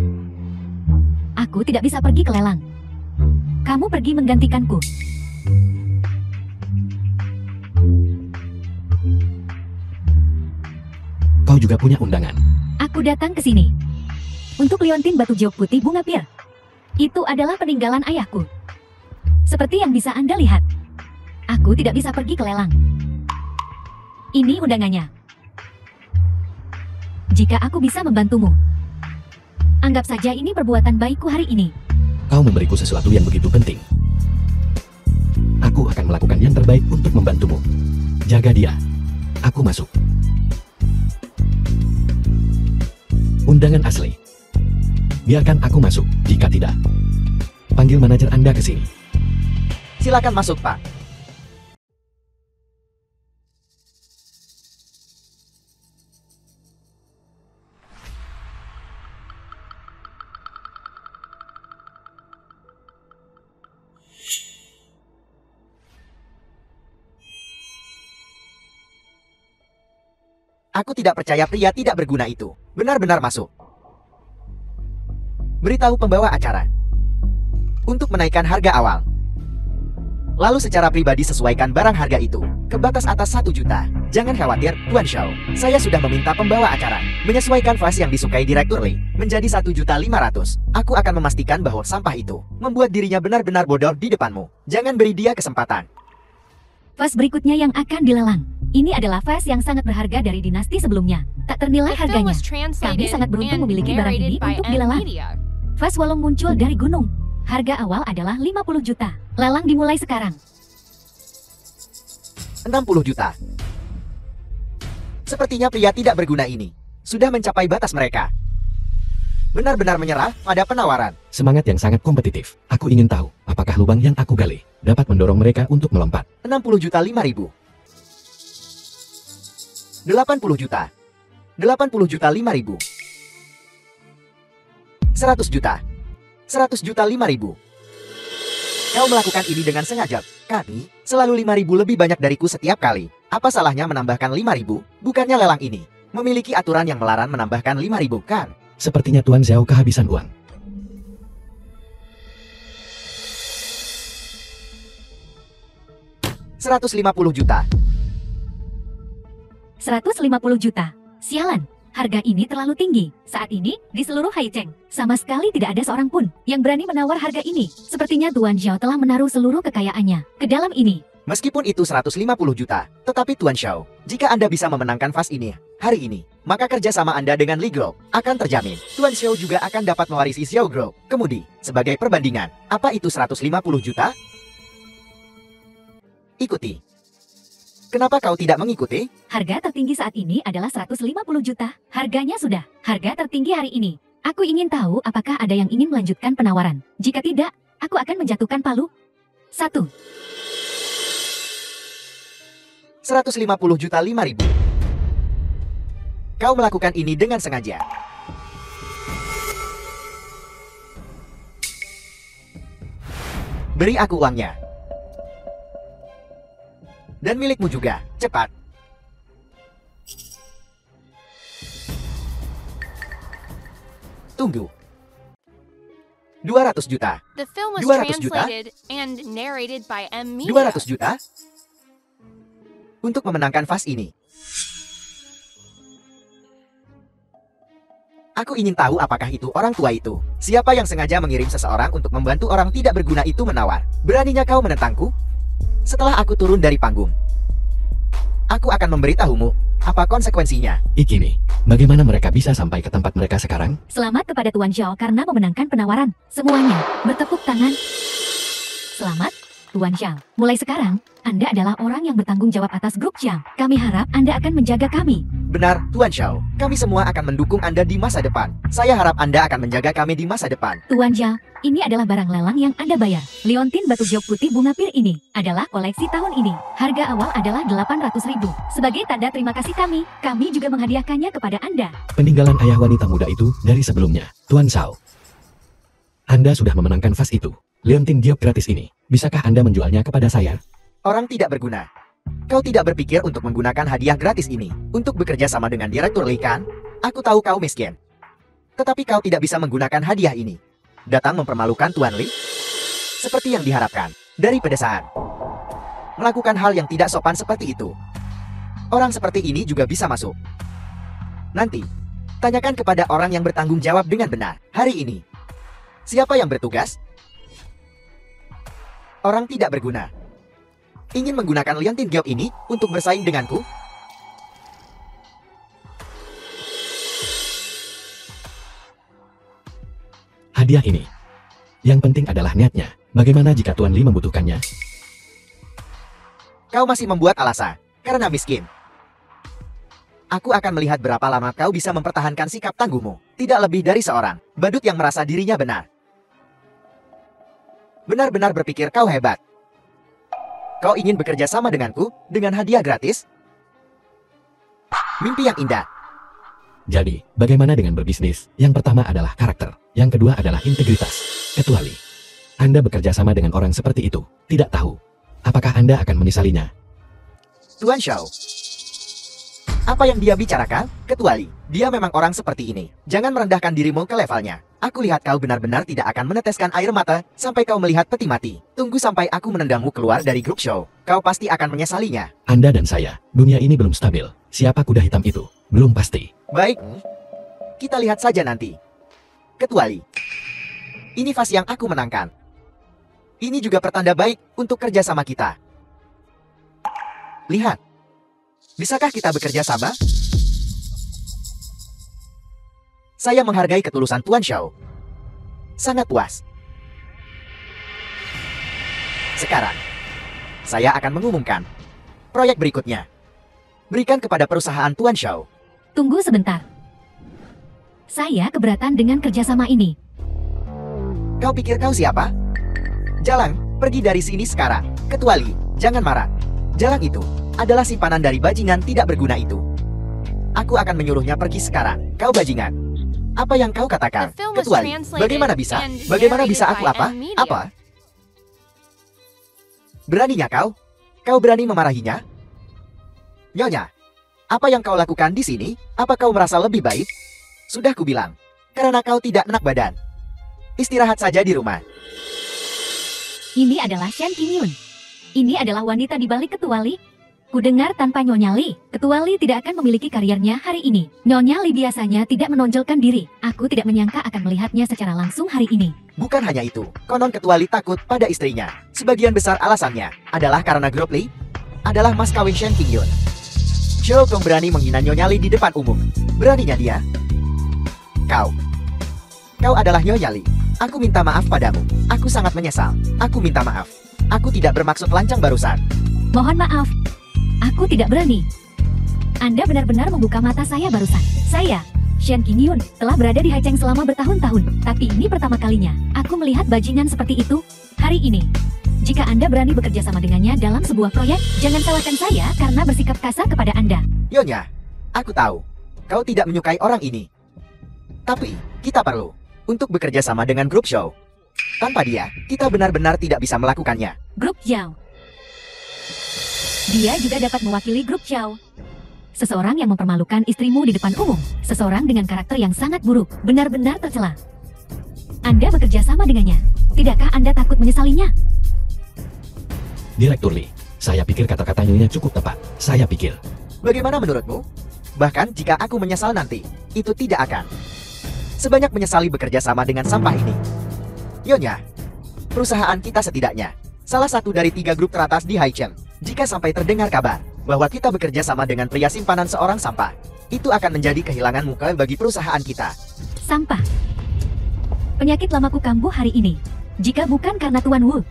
[SPEAKER 2] Aku tidak bisa pergi ke lelang. Kamu pergi menggantikanku.
[SPEAKER 3] Kau juga punya undangan.
[SPEAKER 2] Aku datang ke sini untuk liontin batu jok putih bunga pir. Itu adalah peninggalan ayahku. Seperti yang bisa Anda lihat, aku tidak bisa pergi ke lelang. Ini undangannya. Jika aku bisa membantumu, anggap saja ini perbuatan baikku hari ini.
[SPEAKER 3] Kau memberiku sesuatu yang begitu penting. Aku akan melakukan yang terbaik untuk membantumu. Jaga dia. Aku masuk. Undangan asli. Biarkan aku masuk. Jika tidak, panggil manajer Anda ke sini.
[SPEAKER 1] Silakan masuk, Pak. Aku tidak percaya pria tidak berguna itu benar-benar masuk. Beritahu pembawa acara untuk menaikkan harga awal. Lalu secara pribadi sesuaikan barang harga itu ke batas atas 1 juta. Jangan khawatir, Tuan Shao. Saya sudah meminta pembawa acara menyesuaikan fase yang disukai Direktur Lee menjadi 1.500.000. Aku akan memastikan bahwa sampah itu membuat dirinya benar-benar bodoh di depanmu. Jangan beri dia kesempatan.
[SPEAKER 2] Vas berikutnya yang akan dilelang. Ini adalah vas yang sangat berharga dari dinasti sebelumnya. Tak ternilai
[SPEAKER 4] The film
[SPEAKER 2] harganya.
[SPEAKER 4] was translated
[SPEAKER 2] sangat beruntung
[SPEAKER 4] and
[SPEAKER 2] memiliki barang
[SPEAKER 4] narrated
[SPEAKER 2] ini
[SPEAKER 4] by
[SPEAKER 2] untuk
[SPEAKER 4] M
[SPEAKER 2] dilelang.
[SPEAKER 4] Media.
[SPEAKER 2] Vas Wolong muncul dari gunung. Harga awal adalah 50 juta. Lelang dimulai sekarang.
[SPEAKER 1] 60 juta. Sepertinya pria tidak berguna ini sudah mencapai batas mereka. Benar-benar menyerah pada penawaran.
[SPEAKER 3] Semangat yang sangat kompetitif. Aku ingin tahu, apakah lubang yang aku gali dapat mendorong mereka untuk melompat.
[SPEAKER 1] 60 juta 5.000. 80 juta. 80 juta 5.000. 100 juta. 100 juta 5.000. Kau melakukan ini dengan sengaja. Kami selalu 5.000 lebih banyak dariku setiap kali. Apa salahnya menambahkan 5.000? Bukannya lelang ini memiliki aturan yang melarang menambahkan 5.000, kan?
[SPEAKER 3] Sepertinya Tuan Xiao kehabisan uang.
[SPEAKER 1] $150 juta.
[SPEAKER 2] 150 juta. Sialan, harga ini terlalu tinggi. Saat ini, di seluruh Haicheng, sama sekali tidak ada seorang pun yang berani menawar harga ini. Sepertinya Tuan Xiao telah menaruh seluruh kekayaannya ke dalam ini.
[SPEAKER 1] Meskipun itu 150 juta, tetapi Tuan Xiao, jika Anda bisa memenangkan vas ini hari ini, maka kerjasama Anda dengan Li Group akan terjamin. Tuan Xiao juga akan dapat mewarisi Xiao Group. Kemudian, sebagai perbandingan, apa itu 150 juta? Ikuti. Kenapa kau tidak mengikuti?
[SPEAKER 2] Harga tertinggi saat ini adalah 150 juta. Harganya sudah harga tertinggi hari ini. Aku ingin tahu apakah ada yang ingin melanjutkan penawaran. Jika tidak, aku akan menjatuhkan palu. 1.
[SPEAKER 1] 150 juta 5.000. Kau melakukan ini dengan sengaja. Beri aku uangnya. Dan milikmu juga. Cepat. Tunggu. 200 juta.
[SPEAKER 4] The film was
[SPEAKER 1] 200 juta?
[SPEAKER 4] translated and narrated by M Media.
[SPEAKER 1] 200 juta? Untuk memenangkan vas ini. Aku ingin tahu apakah itu orang tua itu. Siapa yang sengaja mengirim seseorang untuk membantu orang tidak berguna itu menawar. Beraninya kau menentangku? Setelah aku turun dari panggung, aku akan memberitahumu apa konsekuensinya.
[SPEAKER 3] Ikini, bagaimana mereka bisa sampai ke tempat mereka sekarang?
[SPEAKER 2] Selamat kepada Tuan Xiao karena memenangkan penawaran. Semuanya bertepuk tangan. Selamat, Tuan Xiao. Mulai sekarang, Anda adalah orang yang bertanggung jawab atas grup Xiao. Kami harap Anda akan menjaga kami.
[SPEAKER 1] Benar, Tuan Xiao. Kami semua akan mendukung Anda di masa depan. Saya harap Anda akan menjaga kami di masa depan.
[SPEAKER 2] Tuan Xiao, ini adalah barang lelang yang Anda bayar. Liontin batu jok putih bunga pir ini adalah koleksi tahun ini. Harga awal adalah 800.000. Sebagai tanda terima kasih kami juga menghadiahkannya kepada Anda.
[SPEAKER 3] Peninggalan ayah wanita muda itu dari sebelumnya. Tuan Xiao, Anda sudah memenangkan vas itu. Leontin giok gratis ini. Bisakah Anda menjualnya kepada saya?
[SPEAKER 1] Orang tidak berguna. Kau tidak berpikir untuk menggunakan hadiah gratis ini untuk bekerja sama dengan Direktur Li, kan? Aku tahu kau miskin. Tetapi kau tidak bisa menggunakan hadiah ini. Datang mempermalukan Tuan Li? Seperti yang diharapkan. Dari pedesaan. Melakukan hal yang tidak sopan seperti itu. Orang seperti ini juga bisa masuk. Nanti, tanyakan kepada orang yang bertanggung jawab dengan benar. Hari ini, siapa yang bertugas? Orang tidak berguna. Ingin menggunakan Liontin Giok ini untuk bersaing denganku?
[SPEAKER 3] Hadiah ini. Yang penting adalah niatnya. Bagaimana jika Tuan Li membutuhkannya?
[SPEAKER 1] Kau masih membuat alasan, karena miskin. Aku akan melihat berapa lama kau bisa mempertahankan sikap tangguhmu. Tidak lebih dari seorang badut yang merasa dirinya benar. Benar-benar berpikir kau hebat. Kau ingin bekerja sama denganku dengan hadiah gratis? Mimpi yang indah.
[SPEAKER 3] Jadi, bagaimana dengan berbisnis? Yang pertama adalah karakter. Yang kedua adalah integritas. Kecuali Anda bekerja sama dengan orang seperti itu, tidak tahu apakah Anda akan menyesalinya.
[SPEAKER 1] Tuan Xiao, apa yang dia bicarakan? Kecuali dia memang orang seperti ini. Jangan merendahkan dirimu ke levelnya. Aku lihat kau benar-benar tidak akan meneteskan air mata sampai kau melihat peti mati. Tunggu sampai aku menendangmu keluar dari grup show. Kau pasti akan menyesalinya.
[SPEAKER 3] Anda dan saya, dunia ini belum stabil. Siapa kuda hitam itu? Belum pasti.
[SPEAKER 1] Baik, kita lihat saja nanti. Kecuali ini vas yang aku menangkan. Ini juga pertanda baik untuk kerjasama kita. Lihat. Bisakah kita bekerja sama? Saya menghargai ketulusan Tuan Xiao. Sangat puas. Sekarang, saya akan mengumumkan proyek berikutnya. Berikan kepada perusahaan Tuan Xiao.
[SPEAKER 2] Tunggu sebentar. Saya keberatan dengan kerjasama ini.
[SPEAKER 1] Kau pikir kau siapa? Jalang, pergi dari sini sekarang. Kecuali, jangan marah. Jalang itu adalah simpanan dari bajingan tidak berguna itu. Aku akan menyuruhnya pergi sekarang. Kau bajingan. Apa yang kau katakan?
[SPEAKER 4] The film was
[SPEAKER 1] Kecuali,
[SPEAKER 4] translated
[SPEAKER 1] bagaimana bisa?
[SPEAKER 4] and
[SPEAKER 1] Bagaimana bisa
[SPEAKER 4] narrated
[SPEAKER 1] aku
[SPEAKER 4] by
[SPEAKER 1] apa?
[SPEAKER 4] M-Media.
[SPEAKER 1] Apa? Beraninya kau? Kau berani memarahinya? Nyonya, apa yang kau lakukan di sini? Apa kau merasa lebih baik? Sudah kubilang, karena kau tidak enak badan. Istirahat saja di rumah.
[SPEAKER 2] Ini adalah Shen Qingyun. Ini adalah wanita di balik Ketua Li. Kudengar tanpa Nyonya Li, Ketua Li tidak akan memiliki karirnya hari ini. Nyonya Li biasanya tidak menonjolkan diri. Aku tidak menyangka akan melihatnya secara langsung hari ini.
[SPEAKER 1] Bukan hanya itu, konon Ketua Li takut pada istrinya. Sebagian besar alasannya adalah karena grup Li adalah mas kawin Shen Qingyun. Xiao Tong berani menghina Nyonya Li di depan umum. Beraninya dia. Kau adalah Nyonya Li. Aku minta maaf padamu. Aku sangat menyesal. Aku minta maaf. Aku tidak bermaksud lancang barusan.
[SPEAKER 2] Mohon maaf. Aku tidak berani. Anda benar-benar membuka mata saya barusan. Saya, Shen Qingyun, telah berada di Haicheng selama bertahun-tahun. Tapi ini pertama kalinya aku melihat bajingan seperti itu. Hari ini, jika Anda berani bekerja sama dengannya dalam sebuah proyek, jangan salahkan saya karena bersikap kasar kepada Anda.
[SPEAKER 1] Nyonya, aku tahu. Kau tidak menyukai orang ini. Tapi, kita perlu untuk bekerja sama dengan grup Xiao. Tanpa dia, kita benar-benar tidak bisa melakukannya.
[SPEAKER 2] Grup Xiao. Dia juga dapat mewakili grup Xiao. Seseorang yang mempermalukan istrimu di depan umum. Seseorang dengan karakter yang sangat buruk. Benar-benar tercela. Anda bekerja sama dengannya. Tidakkah Anda takut menyesalinya?
[SPEAKER 3] Direktur Li, saya pikir kata-kata Nyonya cukup tepat. Saya pikir.
[SPEAKER 1] Bagaimana menurutmu? Bahkan jika aku menyesal nanti, itu tidak akan sebanyak menyesali bekerja sama dengan sampah ini. Nyonya, perusahaan kita setidaknya salah satu dari 3 grup teratas di Haicheng. Jika sampai terdengar kabar bahwa kita bekerja sama dengan pria simpanan seorang sampah, itu akan menjadi kehilangan muka bagi perusahaan kita.
[SPEAKER 2] Sampah. Penyakit lamaku kambuh hari ini. Jika bukan karena Tuan Wu,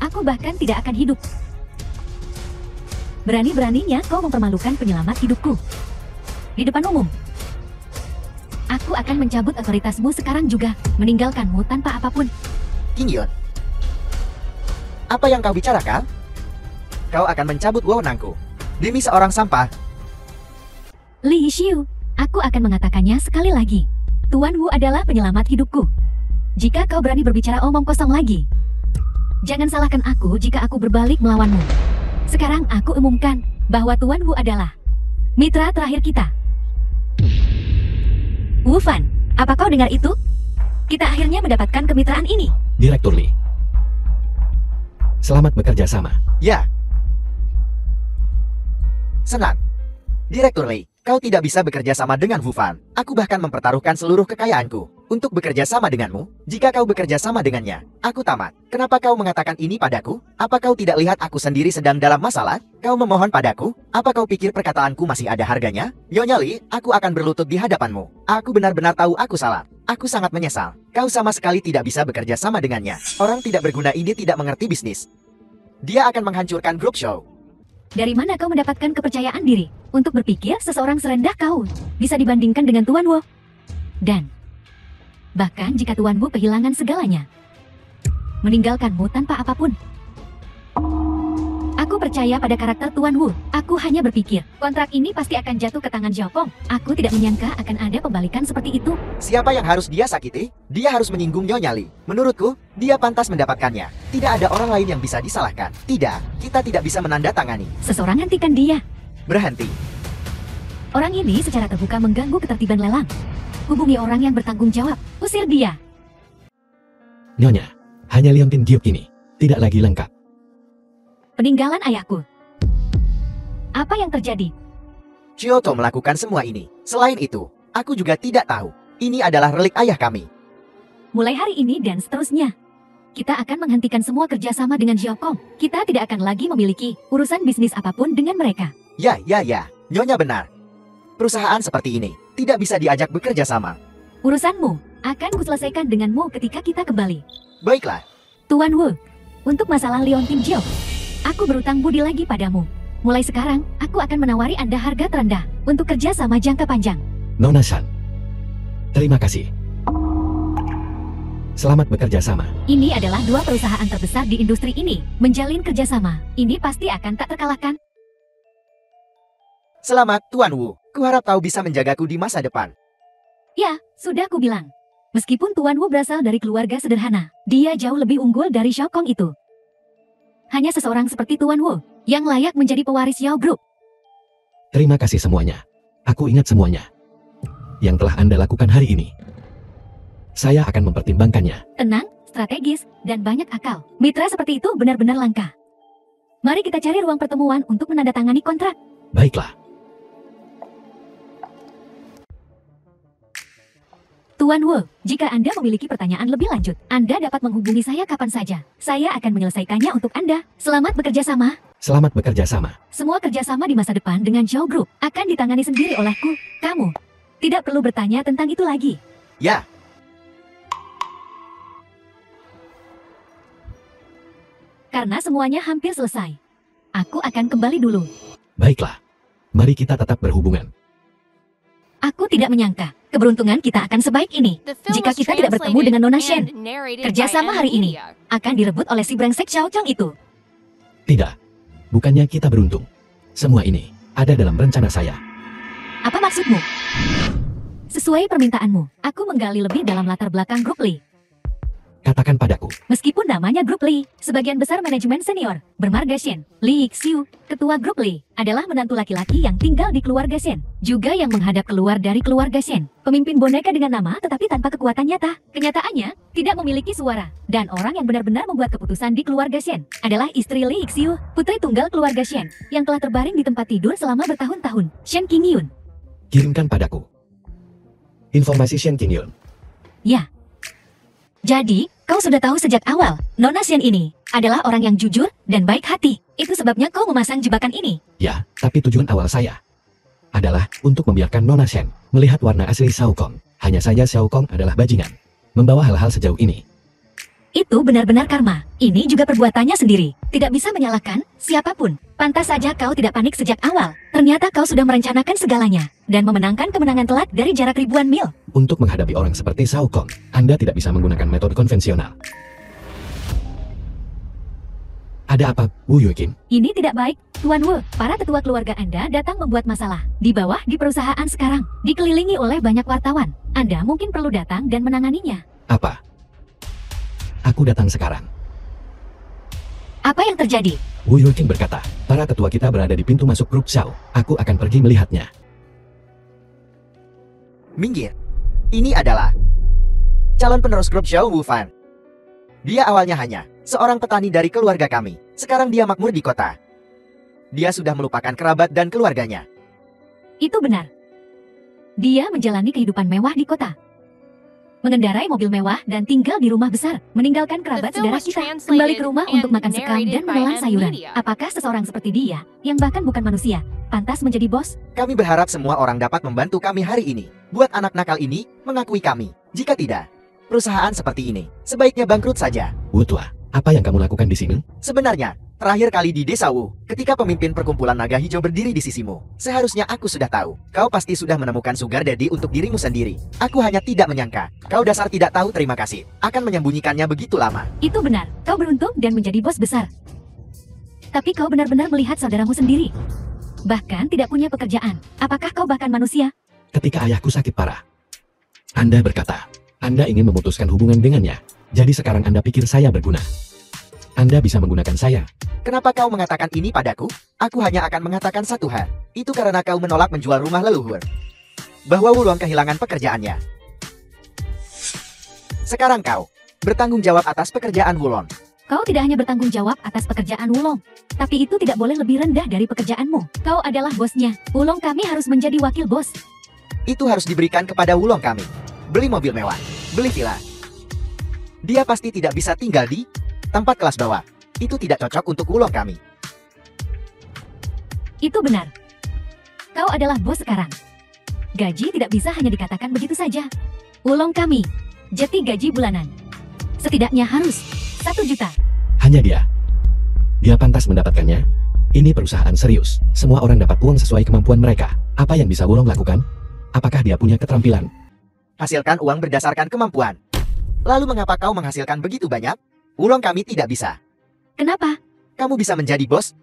[SPEAKER 2] aku bahkan tidak akan hidup. Berani-beraninya kau mempermalukan penyelamat hidupku. Di depan umum. Aku akan mencabut otoritasmu sekarang juga, meninggalkanmu tanpa apapun.
[SPEAKER 1] Qingyun, apa yang kau bicarakan? Kau akan mencabut wewenangku demi seorang sampah.
[SPEAKER 2] Li Xiu, aku akan mengatakannya sekali lagi. Tuan Wu adalah penyelamat hidupku. Jika kau berani berbicara omong kosong lagi, jangan salahkan aku jika aku berbalik melawanmu. Sekarang aku umumkan bahwa Tuan Wu adalah mitra terakhir kita. Wu Fan, apa kau dengar itu? Kita akhirnya mendapatkan kemitraan ini.
[SPEAKER 3] Direktur Li, selamat bekerja sama.
[SPEAKER 1] Ya. Senang. Direktur Li, kau tidak bisa bekerja sama dengan Wu Fan. Aku bahkan mempertaruhkan seluruh kekayaanku untuk bekerja sama denganmu. Jika kau bekerja sama dengannya, aku tamat. Kenapa kau mengatakan ini padaku? Apa kau tidak lihat aku sendiri sedang dalam masalah? Kau memohon padaku? Apa kau pikir perkataanku masih ada harganya? Nyonya Li, aku akan berlutut di hadapanmu. Aku benar-benar tahu aku salah. Aku sangat menyesal. Kau sama sekali tidak bisa bekerja sama dengannya. Orang tidak berguna ini tidak mengerti bisnis. Dia akan menghancurkan grup Xiao.
[SPEAKER 2] Dari mana kau mendapatkan kepercayaan diri untuk berpikir seseorang serendah kau bisa dibandingkan dengan Tuan Wu? Dan bahkan jika Tuan Wu kehilangan segalanya, meninggalkanmu tanpa apapun. Aku percaya pada karakter Tuan Wu. Aku hanya berpikir, kontrak ini pasti akan jatuh ke tangan Xiaopong. Aku tidak menyangka akan ada pembalikan seperti itu.
[SPEAKER 1] Siapa yang harus dia sakiti? Dia harus menyinggung Nyonya Li. Menurutku, dia pantas mendapatkannya. Tidak ada orang lain yang bisa disalahkan. Tidak, kita tidak bisa menandatangani.
[SPEAKER 2] Seseorang hentikan dia.
[SPEAKER 1] Berhenti.
[SPEAKER 2] Orang ini secara terbuka mengganggu ketertiban lelang. Hubungi orang yang bertanggung jawab. Usir dia.
[SPEAKER 3] Nyonya, hanya Liontin Giok ini tidak lagi lengkap.
[SPEAKER 2] Peninggalan ayahku. Apa yang terjadi?
[SPEAKER 1] Kyoto melakukan semua ini. Selain itu, aku juga tidak tahu. Ini adalah relik ayah kami.
[SPEAKER 2] Mulai hari ini dan seterusnya, kita akan menghentikan semua kerjasama dengan Xiaopong. Kita tidak akan lagi memiliki urusan bisnis apapun dengan mereka.
[SPEAKER 1] Ya, Nyonya benar. Perusahaan seperti ini tidak bisa diajak bekerja sama.
[SPEAKER 2] Urusanmu akan kuselesaikan denganmu ketika kita kembali.
[SPEAKER 1] Baiklah,
[SPEAKER 2] Tuan Wu, untuk masalah Leon Tim Jiao, aku berutang budi lagi padamu. Mulai sekarang, aku akan menawari Anda harga terendah untuk kerja sama jangka panjang.
[SPEAKER 3] Nona Shan. Terima kasih. Selamat bekerja sama.
[SPEAKER 2] Ini adalah dua perusahaan terbesar di industri ini. Menjalin kerjasama, ini pasti akan tak terkalahkan.
[SPEAKER 1] selamat Tuan Wu. Kuharap kau bisa menjagaku di masa depan.
[SPEAKER 2] Ya, sudah ku bilang. Meskipun Tuan Wu berasal dari keluarga sederhana, dia jauh lebih unggul dari Xiao Kong itu. Hanya seseorang seperti Tuan Wu yang layak menjadi pewaris Yao Group.
[SPEAKER 3] Terima kasih semuanya. Aku ingat semuanya yang telah Anda lakukan hari ini. Saya akan mempertimbangkannya.
[SPEAKER 2] Tenang, strategis, dan banyak akal. Mitra seperti itu benar-benar langka. Mari kita cari ruang pertemuan untuk menandatangani kontrak.
[SPEAKER 3] Baiklah.
[SPEAKER 2] Tuan Wu, jika Anda memiliki pertanyaan lebih lanjut, Anda dapat menghubungi saya kapan saja. Saya akan menyelesaikannya untuk Anda. Selamat bekerja sama.
[SPEAKER 3] Selamat bekerja sama.
[SPEAKER 2] Semua kerjasama di masa depan dengan Zhao Group akan ditangani sendiri olehku. Kamu tidak perlu bertanya tentang itu lagi.
[SPEAKER 1] Ya,
[SPEAKER 2] Karena semuanya hampir selesai. Aku akan kembali dulu.
[SPEAKER 3] Baiklah. Mari kita tetap berhubungan.
[SPEAKER 2] Aku tidak menyangka keberuntungan kita akan sebaik ini.
[SPEAKER 4] The film
[SPEAKER 2] Jika
[SPEAKER 4] was
[SPEAKER 2] kita tidak bertemu
[SPEAKER 4] translated
[SPEAKER 2] dengan Nona
[SPEAKER 4] and
[SPEAKER 2] Shen,
[SPEAKER 4] narrated
[SPEAKER 2] kerjasama
[SPEAKER 4] by
[SPEAKER 2] hari ini
[SPEAKER 4] M-Media.
[SPEAKER 2] akan direbut oleh si brengsek Xiao Chang itu.
[SPEAKER 3] Tidak. Bukannya kita beruntung. Semua ini ada dalam rencana saya.
[SPEAKER 2] Apa maksudmu? Sesuai permintaanmu, aku menggali lebih dalam latar belakang grup Li.
[SPEAKER 3] Katakan padaku.
[SPEAKER 2] Meskipun namanya grup Li, sebagian besar manajemen senior bermarga Shen, Li Xiu, ketua grup Li, adalah menantu laki-laki yang tinggal di keluarga Shen, juga yang menghadap keluar dari keluarga Shen. Pemimpin boneka dengan nama tetapi tanpa kekuatan nyata. Kenyataannya, tidak memiliki suara. Dan orang yang benar-benar membuat keputusan di keluarga Shen adalah istri Li Xiu, putri tunggal keluarga Shen, yang telah terbaring di tempat tidur selama bertahun-tahun, Shen Qingyun.
[SPEAKER 3] Kirimkan padaku informasi Shen Qingyun.
[SPEAKER 2] Ya. Jadi, kau sudah tahu sejak awal, Nona Shen ini adalah orang yang jujur dan baik hati. Itu sebabnya kau memasang jebakan ini.
[SPEAKER 3] Ya, tapi tujuan awal saya adalah untuk membiarkan Nona Shen melihat warna asli Xiao Kong. Hanya saja Xiao Kong adalah bajingan. Membawa hal-hal sejauh ini.
[SPEAKER 2] Itu benar-benar karma. Ini juga perbuatannya sendiri. Tidak bisa menyalahkan siapapun. Pantas saja kau tidak panik sejak awal. Ternyata kau sudah merencanakan segalanya. Dan memenangkan kemenangan telak dari jarak ribuan mil.
[SPEAKER 3] Untuk menghadapi orang seperti Xiao Kong, Anda tidak bisa menggunakan metode konvensional. Ada apa, Wu Yuekim?
[SPEAKER 2] Ini tidak baik. Tuan Wu, para tetua keluarga Anda datang membuat masalah. Di bawah di perusahaan sekarang. Dikelilingi oleh banyak wartawan. Anda mungkin perlu datang dan menanganinya.
[SPEAKER 3] Apa? Aku datang sekarang.
[SPEAKER 2] Apa yang terjadi?
[SPEAKER 3] Wu Yuekim berkata, para ketua kita berada di pintu masuk grup Xiao. Aku akan pergi melihatnya.
[SPEAKER 1] minggir. Ini adalah calon penerus grup Xiao Wu Fan. Dia awalnya hanya seorang petani dari keluarga kami. Sekarang dia makmur di kota. Dia sudah melupakan kerabat dan keluarganya.
[SPEAKER 2] Itu benar. Dia menjalani kehidupan mewah di kota. Mengendarai mobil mewah dan tinggal di rumah besar. Meninggalkan kerabat
[SPEAKER 4] The film
[SPEAKER 2] saudara
[SPEAKER 4] was
[SPEAKER 2] kita.
[SPEAKER 4] translated
[SPEAKER 2] Kembali ke rumah untuk
[SPEAKER 4] and
[SPEAKER 2] makan sekam
[SPEAKER 4] narrated
[SPEAKER 2] dan
[SPEAKER 4] by
[SPEAKER 2] menelan sayuran.
[SPEAKER 4] M-Media.
[SPEAKER 2] Apakah seseorang seperti dia, yang bahkan bukan manusia, pantas menjadi bos?
[SPEAKER 1] Kami berharap semua orang dapat membantu kami hari ini. Buat anak nakal ini mengakui kami. Jika tidak, perusahaan seperti ini sebaiknya bangkrut saja.
[SPEAKER 3] Wu Tua, apa yang kamu lakukan di sini?
[SPEAKER 1] Sebenarnya, terakhir kali di desa Wu, ketika pemimpin perkumpulan naga hijau berdiri di sisimu, seharusnya aku sudah tahu. Kau pasti sudah menemukan sugar daddy untuk dirimu sendiri. Aku hanya tidak menyangka. Kau dasar tidak tahu terima kasih. Akan menyembunyikannya begitu lama.
[SPEAKER 2] Itu benar, kau beruntung dan menjadi bos besar. Tapi kau benar-benar melihat saudaramu sendiri. Bahkan tidak punya pekerjaan. Apakah kau bahkan manusia?
[SPEAKER 3] Ketika ayahku sakit parah, Anda berkata, Anda ingin memutuskan hubungan dengannya. Jadi sekarang Anda pikir saya berguna. Anda bisa menggunakan saya.
[SPEAKER 1] Kenapa kau mengatakan ini padaku? Aku hanya akan mengatakan satu hal. Itu karena kau menolak menjual rumah leluhur. Bahwa Wulong kehilangan pekerjaannya. Sekarang kau bertanggung jawab atas pekerjaan Wulong.
[SPEAKER 2] Kau tidak hanya bertanggung jawab atas pekerjaan Wulong, tapi itu tidak boleh lebih rendah dari pekerjaanmu. Kau adalah bosnya. Wulong kami harus menjadi wakil bos.
[SPEAKER 1] Itu harus diberikan kepada Wulong kami. Beli mobil mewah, beli villa. Dia pasti tidak bisa tinggal di tempat kelas bawah. Itu tidak cocok untuk Wulong kami.
[SPEAKER 2] Itu benar. Kau adalah bos sekarang. Gaji tidak bisa hanya dikatakan begitu saja. Ulong kami, jeti gaji bulanan. Setidaknya harus 1 juta.
[SPEAKER 3] Hanya dia. Dia pantas mendapatkannya. Ini perusahaan serius. Semua orang dapat uang sesuai kemampuan mereka. Apa yang bisa Wulong lakukan? Apakah dia punya keterampilan?
[SPEAKER 1] Hasilkan uang berdasarkan kemampuan. Lalu mengapa kau menghasilkan begitu banyak? Ulong kami tidak bisa.
[SPEAKER 2] Kenapa?
[SPEAKER 1] Kamu bisa menjadi bos?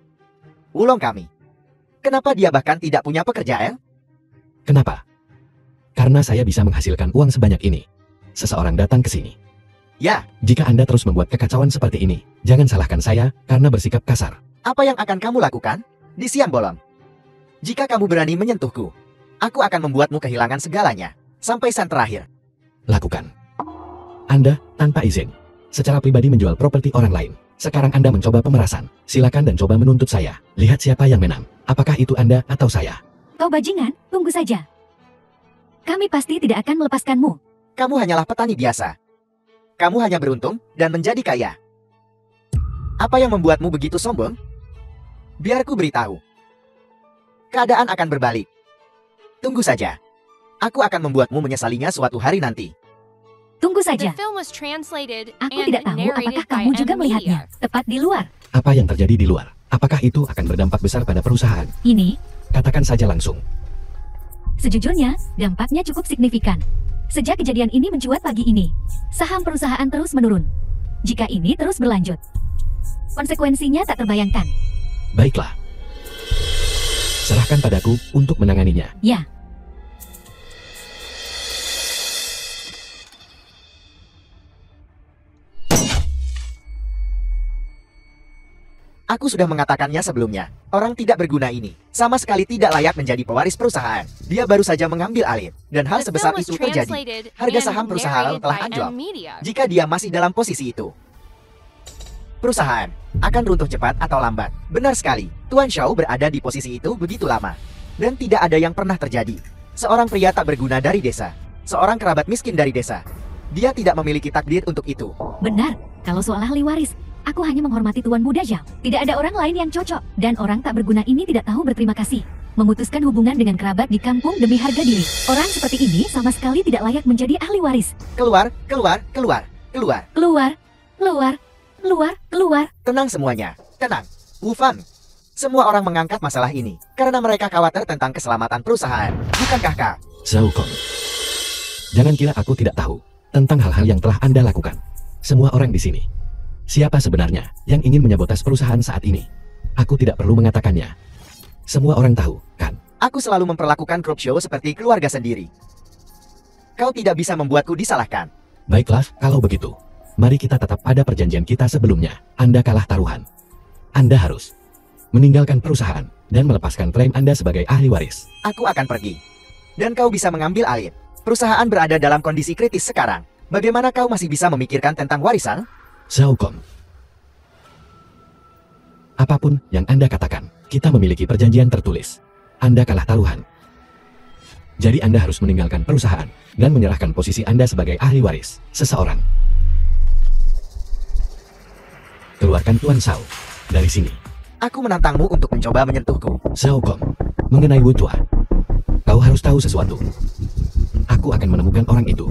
[SPEAKER 1] Ulong kami. Kenapa dia bahkan tidak punya pekerjaan?
[SPEAKER 3] Kenapa? Karena saya bisa menghasilkan uang sebanyak ini. Seseorang datang ke sini.
[SPEAKER 1] Ya,
[SPEAKER 3] Jika Anda terus membuat kekacauan seperti ini, jangan salahkan saya karena bersikap kasar.
[SPEAKER 1] apa yang akan kamu lakukan di siang bolong? Jika kamu berani menyentuhku, aku akan membuatmu kehilangan segalanya, sampai sen terakhir.
[SPEAKER 3] Lakukan. Anda, tanpa izin, secara pribadi menjual properti orang lain. Sekarang Anda mencoba pemerasan. Silakan dan coba menuntut saya. Lihat siapa yang menang. Apakah itu Anda atau saya?
[SPEAKER 2] Kau bajingan, tunggu saja. Kami pasti tidak akan melepaskanmu.
[SPEAKER 1] Kamu hanyalah petani biasa. Kamu hanya beruntung dan menjadi kaya. Apa yang membuatmu begitu sombong? Biar ku beritahu. Keadaan akan berbalik. Tunggu saja. Aku akan membuatmu menyesalinya suatu hari nanti.
[SPEAKER 2] Tunggu
[SPEAKER 4] The
[SPEAKER 2] saja.
[SPEAKER 4] film was translated
[SPEAKER 2] Aku
[SPEAKER 4] and
[SPEAKER 2] tidak tahu apakah
[SPEAKER 4] narrated by
[SPEAKER 2] kamu juga
[SPEAKER 4] M
[SPEAKER 2] melihatnya.
[SPEAKER 4] Media.
[SPEAKER 2] Tepat di luar.
[SPEAKER 3] Apa yang terjadi di luar? Apakah itu akan berdampak besar pada perusahaan?
[SPEAKER 2] Ini,
[SPEAKER 3] Katakan saja langsung.
[SPEAKER 2] sejujurnya, dampaknya cukup signifikan. Sejak kejadian ini mencuat pagi ini, saham perusahaan terus menurun. Jika ini terus berlanjut, konsekuensinya tak terbayangkan.
[SPEAKER 3] Baiklah. Serahkan padaku untuk menanganinya.
[SPEAKER 2] Ya,
[SPEAKER 1] Aku sudah mengatakannya sebelumnya. Orang tidak berguna ini sama sekali tidak layak menjadi pewaris perusahaan. Dia baru saja mengambil alih. Dan hal
[SPEAKER 4] The
[SPEAKER 1] sebesar
[SPEAKER 4] film was
[SPEAKER 1] itu terjadi.
[SPEAKER 4] translated
[SPEAKER 1] Harga
[SPEAKER 4] and
[SPEAKER 1] saham perusahaan
[SPEAKER 4] narrated
[SPEAKER 1] telah
[SPEAKER 4] by
[SPEAKER 1] anjlok.
[SPEAKER 4] M Media.
[SPEAKER 1] Jika dia masih dalam posisi itu, perusahaan akan runtuh cepat atau lambat. Benar sekali, Tuan Shao berada di posisi itu begitu lama. Dan tidak ada yang pernah terjadi. Seorang pria tak berguna dari desa. Seorang kerabat miskin dari desa. Dia tidak memiliki takdir untuk itu.
[SPEAKER 2] benar. Kalau soal ahli waris, aku hanya menghormati Tuan Muda Zhao. Tidak ada orang lain yang cocok. Dan orang tak berguna ini tidak tahu berterima kasih. Memutuskan hubungan dengan kerabat di kampung demi harga diri. Orang seperti ini sama sekali tidak layak menjadi ahli waris.
[SPEAKER 1] Keluar, keluar, keluar, keluar.
[SPEAKER 2] Keluar, keluar, keluar, keluar.
[SPEAKER 1] Tenang semuanya, tenang. Wu Fan. Semua orang mengangkat masalah ini karena mereka khawatir tentang keselamatan perusahaan. Bukankah kau?
[SPEAKER 3] Zhao Kong. Jangan kira aku tidak tahu tentang hal-hal yang telah Anda lakukan. Semua orang di sini. Siapa sebenarnya yang ingin menyabotas perusahaan saat ini? Aku tidak perlu mengatakannya. Semua orang tahu, kan?
[SPEAKER 1] Aku selalu memperlakukan Crop Show seperti keluarga sendiri. Kau tidak bisa membuatku disalahkan.
[SPEAKER 3] Baiklah, kalau begitu. Mari kita tetap pada perjanjian kita sebelumnya. Anda kalah taruhan. Anda harus meninggalkan perusahaan dan melepaskan klaim Anda sebagai ahli waris.
[SPEAKER 1] Aku akan pergi. Dan kau bisa mengambil alih. Perusahaan berada dalam kondisi kritis sekarang. Bagaimana kau masih bisa memikirkan tentang warisan?
[SPEAKER 3] Zhao Kong. Apapun yang Anda katakan, kita memiliki perjanjian tertulis. Anda kalah taruhan. Jadi Anda harus meninggalkan perusahaan dan menyerahkan posisi Anda sebagai ahli waris seseorang. Keluarkan Tuan Shao dari sini.
[SPEAKER 1] Aku menantangmu untuk mencoba menyentuhku.
[SPEAKER 3] Zhao Kong, mengenai Wu Tua, kau harus tahu sesuatu. Aku akan menemukan orang itu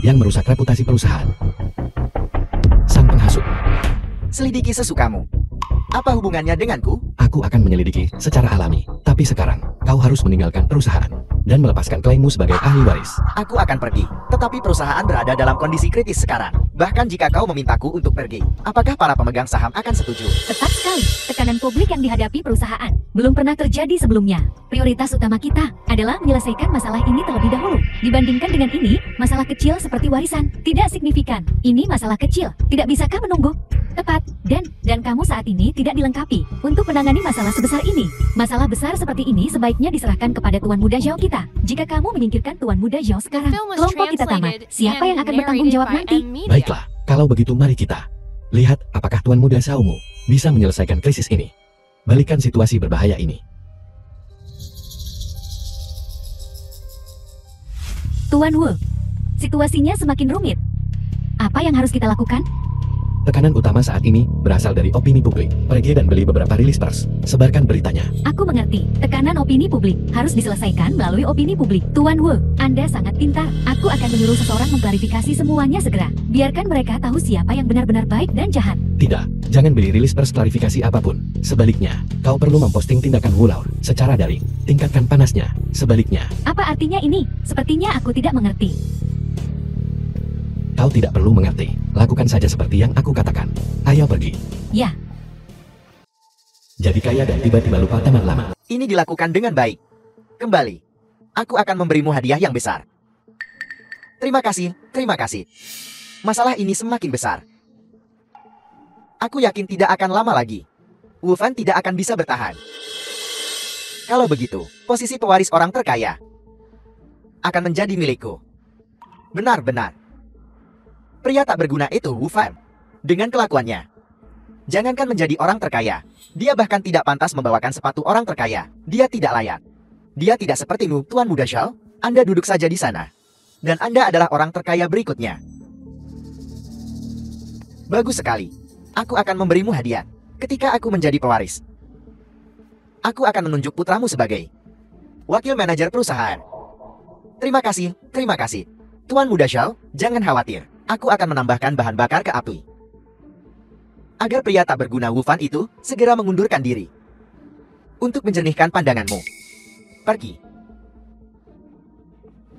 [SPEAKER 3] yang merusak reputasi perusahaan. Sang penghasut.
[SPEAKER 1] Selidiki sesukamu. Apa hubungannya denganku?
[SPEAKER 3] Aku akan menyelidiki secara alami. Tapi sekarang, kau harus meninggalkan perusahaan dan melepaskan klaimmu sebagai ahli waris.
[SPEAKER 1] Aku akan pergi. Tetapi perusahaan berada dalam kondisi kritis sekarang. Bahkan jika kau memintaku untuk pergi, apakah para pemegang saham akan setuju?
[SPEAKER 2] Tepat sekali. Tekanan publik yang dihadapi perusahaan belum pernah terjadi sebelumnya. Prioritas utama kita adalah menyelesaikan masalah ini terlebih dahulu. Dibandingkan dengan ini, masalah kecil seperti warisan tidak signifikan. Ini masalah kecil. Tidak bisakah menunggu? Tepat. Dan kamu saat ini tidak dilengkapi untuk menangani masalah sebesar ini. Masalah besar seperti ini sebaiknya diserahkan kepada Tuan Muda Zhao kita. Jika kamu menyingkirkan Tuan Muda Zhao sekarang,
[SPEAKER 4] Film was
[SPEAKER 2] kelompok kita tamat.
[SPEAKER 4] translated
[SPEAKER 2] Siapa yang
[SPEAKER 4] and
[SPEAKER 2] akan bertanggung
[SPEAKER 4] narrated
[SPEAKER 2] jawab
[SPEAKER 4] by
[SPEAKER 2] nanti?
[SPEAKER 4] M Media.
[SPEAKER 3] Baiklah, kalau begitu mari kita lihat apakah Tuan Muda Xiaomu bisa menyelesaikan krisis ini. Balikan situasi berbahaya ini.
[SPEAKER 2] Tuan Wu, situasinya semakin rumit. Apa yang harus kita lakukan?
[SPEAKER 3] Tekanan utama saat ini berasal dari opini publik. Pergi dan beli beberapa rilis pers. Sebarkan beritanya.
[SPEAKER 2] Aku mengerti. Tekanan opini publik harus diselesaikan melalui opini publik. Tuan Wu, Anda sangat pintar. Aku akan menyuruh seseorang mengklarifikasi semuanya segera. Biarkan mereka tahu siapa yang benar-benar baik dan jahat.
[SPEAKER 3] Tidak, jangan beli rilis pers klarifikasi apapun. Sebaliknya, kau perlu memposting tindakan Wu Lao secara daring. Tingkatkan panasnya. Sebaliknya,
[SPEAKER 2] Apa artinya ini? Sepertinya aku tidak mengerti.
[SPEAKER 3] kau tidak perlu mengerti. Lakukan saja seperti yang aku katakan. Ayo pergi.
[SPEAKER 2] Ya,
[SPEAKER 3] Jadi kaya dan tiba-tiba lupa teman lama.
[SPEAKER 1] Ini dilakukan dengan baik. Kembali. Aku akan memberimu hadiah yang besar. Terima kasih, terima kasih. Masalah ini semakin besar. Aku yakin tidak akan lama lagi. Wu Fan tidak akan bisa bertahan. Kalau begitu, posisi pewaris orang terkaya akan menjadi milikku. Benar-benar. Pria tak berguna itu Wu Fan. Dengan kelakuannya, jangankan menjadi orang terkaya, dia bahkan tidak pantas membawakan sepatu orang terkaya. Dia tidak layak. Dia tidak sepertimu, Tuan Muda Xiao. Anda duduk saja di sana. Dan Anda adalah orang terkaya berikutnya. Bagus sekali. Aku akan memberimu hadiah ketika aku menjadi pewaris. Aku akan menunjuk putramu sebagai wakil manajer perusahaan. Terima kasih, terima kasih. Tuan Muda Xiao, jangan khawatir. Aku akan menambahkan bahan bakar ke api. Agar pria tak berguna Wu Fan itu segera mengundurkan diri. Untuk menjernihkan pandanganmu. Pergi.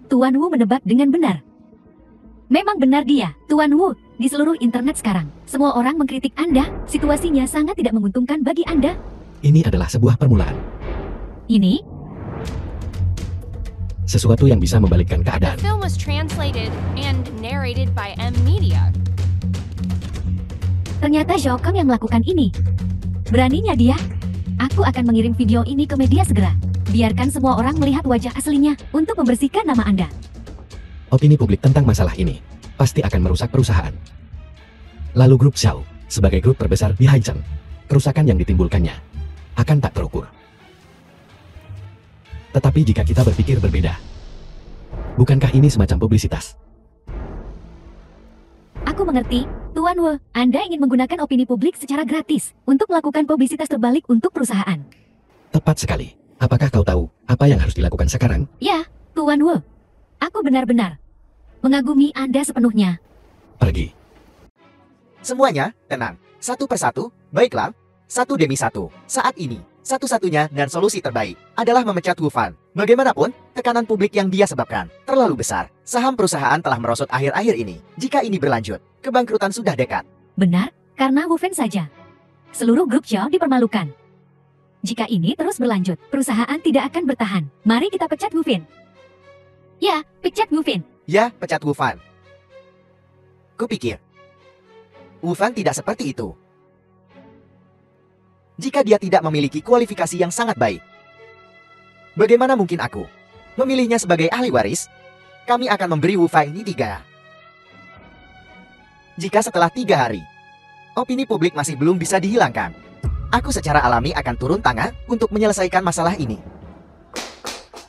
[SPEAKER 2] Tuan Wu menebak dengan benar. Memang benar dia, Tuan Wu. Di seluruh internet sekarang, semua orang mengkritik Anda. Situasinya sangat tidak menguntungkan bagi Anda.
[SPEAKER 3] Ini adalah sebuah permulaan.
[SPEAKER 2] Ini,
[SPEAKER 3] Sesuatu yang bisa membalikkan
[SPEAKER 4] The
[SPEAKER 3] keadaan.
[SPEAKER 4] film was translated and narrated by M Media.
[SPEAKER 2] ternyata Zhao Kang yang melakukan ini. Beraninya dia. Aku akan mengirim video ini ke media segera. Biarkan semua orang melihat wajah aslinya untuk membersihkan nama Anda.
[SPEAKER 3] Opini publik tentang masalah ini pasti akan merusak perusahaan. Lalu grup Xiao, sebagai grup terbesar di Haicheng, kerusakan yang ditimbulkannya akan tak terukur. Tetapi jika kita berpikir berbeda, bukankah ini semacam publisitas?
[SPEAKER 2] Aku mengerti, Tuan Wu. Anda ingin menggunakan opini publik secara gratis untuk melakukan publisitas terbalik untuk perusahaan.
[SPEAKER 3] Tepat sekali. Apakah kau tahu apa yang harus dilakukan sekarang?
[SPEAKER 2] Ya, Tuan Wu. Aku benar-benar mengagumi Anda sepenuhnya.
[SPEAKER 3] Pergi.
[SPEAKER 1] Semuanya, tenang. Satu persatu, baiklah. Satu demi satu. Saat ini, satu-satunya dan solusi terbaik adalah memecat Wu Fan. Bagaimanapun, tekanan publik yang dia sebabkan terlalu besar. Saham perusahaan telah merosot akhir-akhir ini. Jika ini berlanjut, kebangkrutan sudah dekat.
[SPEAKER 2] Benar, karena Wu Fan saja. Seluruh grup Zhao dipermalukan. Jika ini terus berlanjut, perusahaan tidak akan bertahan. Mari kita pecat Wu Fan. Ya, pecat Wu Fan.
[SPEAKER 1] Ya, pecat Wu Fan. Kupikir, Wu Fan tidak seperti itu. Jika dia tidak memiliki kualifikasi yang sangat baik, bagaimana mungkin aku memilihnya sebagai ahli waris? Kami akan memberi Wu Fan ini 3. Jika setelah 3 hari, opini publik masih belum bisa dihilangkan, aku secara alami akan turun tangan untuk menyelesaikan masalah ini.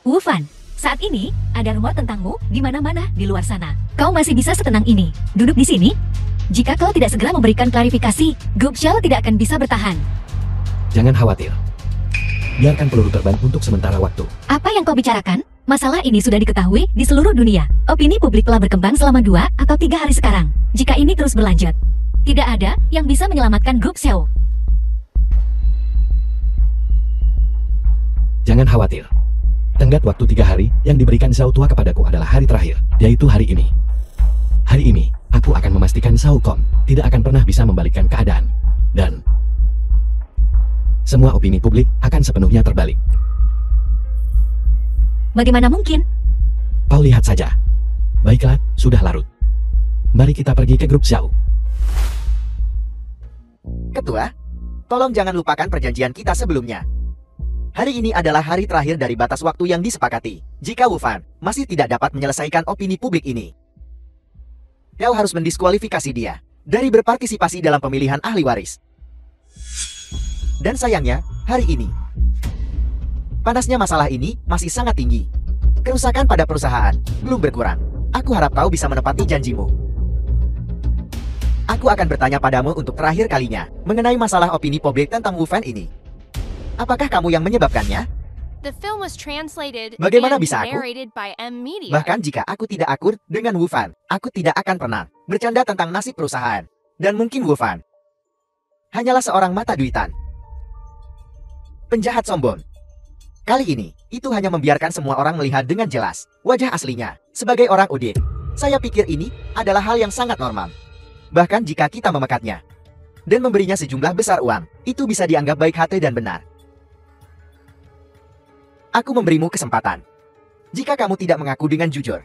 [SPEAKER 2] Wu Fan, saat ini ada rumor tentangmu di mana-mana di luar sana. Kau masih bisa setenang ini, duduk di sini? Jika kau tidak segera memberikan klarifikasi, grup Zhao tidak akan bisa bertahan.
[SPEAKER 3] Jangan khawatir. Biarkan peluru terbang untuk sementara waktu.
[SPEAKER 2] Apa yang kau bicarakan? Masalah ini sudah diketahui di seluruh dunia. Opini publik telah berkembang selama 2 atau 3 hari sekarang. Jika ini terus berlanjut, tidak ada yang bisa menyelamatkan grup Xiao.
[SPEAKER 3] Jangan khawatir. Tenggat waktu 3 hari yang diberikan Zhao Tua kepadaku adalah hari terakhir, yaitu hari ini. Hari ini, aku akan memastikan Zhao Kong tidak akan pernah bisa membalikkan keadaan. Dan semua opini publik akan sepenuhnya terbalik.
[SPEAKER 2] Bagaimana mungkin?
[SPEAKER 3] Kau lihat saja. Baiklah, sudah larut. Mari kita pergi ke grup Xiao.
[SPEAKER 1] Ketua, tolong jangan lupakan perjanjian kita sebelumnya. Hari ini adalah hari terakhir dari batas waktu yang disepakati. Jika Wu Fan masih tidak dapat menyelesaikan opini publik ini, kau harus mendiskualifikasi dia dari berpartisipasi dalam pemilihan ahli waris. Dan sayangnya, hari ini, panasnya masalah ini masih sangat tinggi. Kerusakan pada perusahaan belum berkurang. Aku harap kau bisa menepati janjimu. Aku akan bertanya padamu untuk terakhir kalinya mengenai masalah opini publik tentang Wu Fan ini. Apakah kamu yang menyebabkannya?
[SPEAKER 4] The film was translated
[SPEAKER 1] Bagaimana
[SPEAKER 4] and
[SPEAKER 1] bisa aku?
[SPEAKER 4] narrated by M Media.
[SPEAKER 1] Bahkan jika aku tidak akur dengan Wu Fan, aku tidak akan pernah bercanda tentang nasib perusahaan. Dan mungkin Wu Fan hanyalah seorang mata duitan. Penjahat sombong. Kali ini, itu hanya membiarkan semua orang melihat dengan jelas wajah aslinya sebagai orang audit. Saya pikir ini adalah hal yang sangat normal. Bahkan jika kita memakatnya dan memberinya sejumlah besar uang, itu bisa dianggap baik hati dan benar. Aku memberimu kesempatan. Jika kamu tidak mengaku dengan jujur,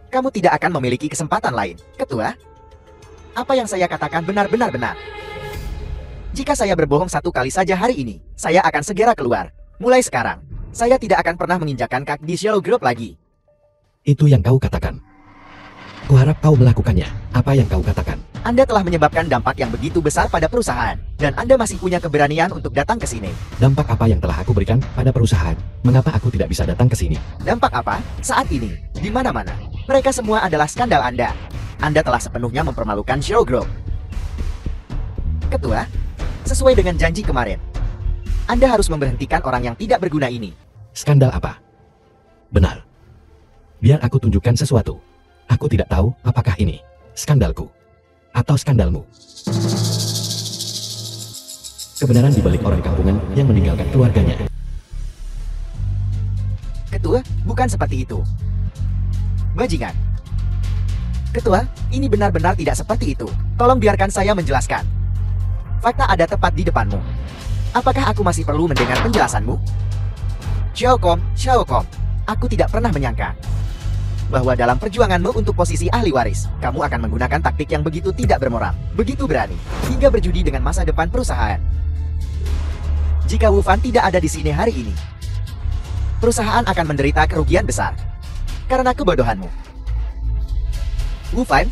[SPEAKER 1] kamu tidak akan memiliki kesempatan lain, Ketua. Apa yang saya katakan benar-benar benar. Jika saya berbohong satu kali saja hari ini, saya akan segera keluar. Mulai sekarang, saya tidak akan pernah menginjakkan kaki di Shadow Group lagi.
[SPEAKER 3] Itu yang kau katakan. Kuharap kau melakukannya. Apa yang kau katakan?
[SPEAKER 1] Anda telah menyebabkan dampak yang begitu besar pada perusahaan, dan Anda masih punya keberanian untuk datang ke sini.
[SPEAKER 3] Dampak apa yang telah aku berikan pada perusahaan? Mengapa aku tidak bisa datang ke sini?
[SPEAKER 1] Dampak apa? Saat ini, di mana-mana. Mereka semua adalah skandal Anda. Anda telah sepenuhnya mempermalukan Shadow Group. Ketua, sesuai dengan janji kemarin, Anda harus memberhentikan orang yang tidak berguna ini.
[SPEAKER 3] Skandal apa? Benar. Biar aku tunjukkan sesuatu. Aku tidak tahu apakah ini skandalku atau skandalmu. Kebenaran di balik orang kampungan yang meninggalkan keluarganya.
[SPEAKER 1] Ketua, bukan seperti itu. Bajingan. Ketua, ini benar-benar tidak seperti itu. Tolong biarkan saya menjelaskan. Fakta ada tepat di depanmu. Apakah aku masih perlu mendengar penjelasanmu? Xiao Kong, aku tidak pernah menyangka bahwa dalam perjuanganmu untuk posisi ahli waris, kamu akan menggunakan taktik yang begitu tidak bermoral, begitu berani, hingga berjudi dengan masa depan perusahaan. Jika Wu Fan tidak ada di sini hari ini, perusahaan akan menderita kerugian besar karena kebodohanmu. Wu Fan,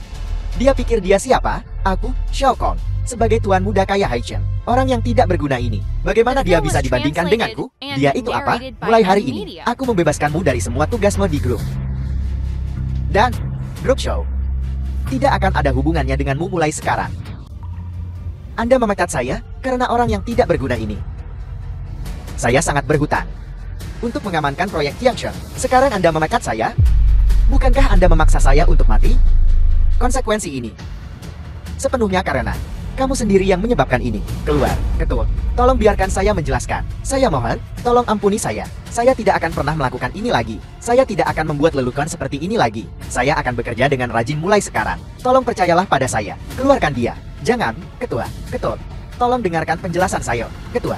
[SPEAKER 1] dia pikir dia siapa? Aku, Xiao Kong, sebagai tuan muda kaya Haichen, orang yang tidak berguna ini. Bagaimana dia bisa dibandingkan denganku? Dia itu apa? Mulai hari ini, aku membebaskanmu dari semua tugasmu di grup. Dan, grup show tidak akan ada hubungannya denganmu mulai sekarang. Anda memecat saya karena orang yang tidak berguna ini. Saya sangat berhutang untuk mengamankan proyek Tiansheng. Sekarang Anda memecat saya? Bukankah Anda memaksa saya untuk mati? Konsekuensi ini sepenuhnya karena kamu sendiri yang menyebabkan ini. Keluar, Ketua. Tolong biarkan saya menjelaskan. Saya mohon, tolong ampuni saya. Saya tidak akan pernah melakukan ini lagi. Saya tidak akan membuat lelucon seperti ini lagi. Saya akan bekerja dengan rajin mulai sekarang. Tolong percayalah pada saya. Keluarkan dia. Jangan, Ketua. Ketua. Tolong dengarkan penjelasan saya, Ketua.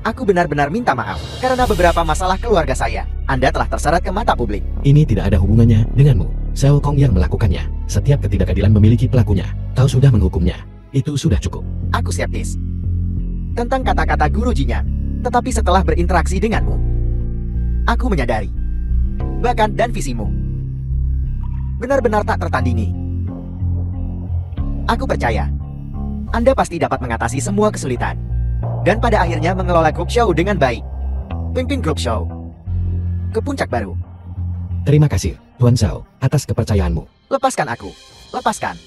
[SPEAKER 1] Aku benar-benar minta maaf karena beberapa masalah keluarga saya. Anda telah terseret ke mata publik.
[SPEAKER 3] Ini tidak ada hubungannya denganmu. Xiao Kong yang melakukannya. Setiap ketidakadilan memiliki pelakunya. Kau sudah menghukumnya. Itu sudah cukup.
[SPEAKER 1] Aku skeptis tentang kata-kata Guru Jinyan. Tetapi setelah berinteraksi denganmu, aku menyadari bakat dan visimu benar-benar tak tertandingi. Aku percaya Anda pasti dapat mengatasi semua kesulitan dan pada akhirnya mengelola grup show dengan baik. Pimpin grup show ke puncak baru.
[SPEAKER 3] Terima kasih, Tuan Zhao, atas kepercayaanmu.
[SPEAKER 1] Lepaskan aku. Lepaskan.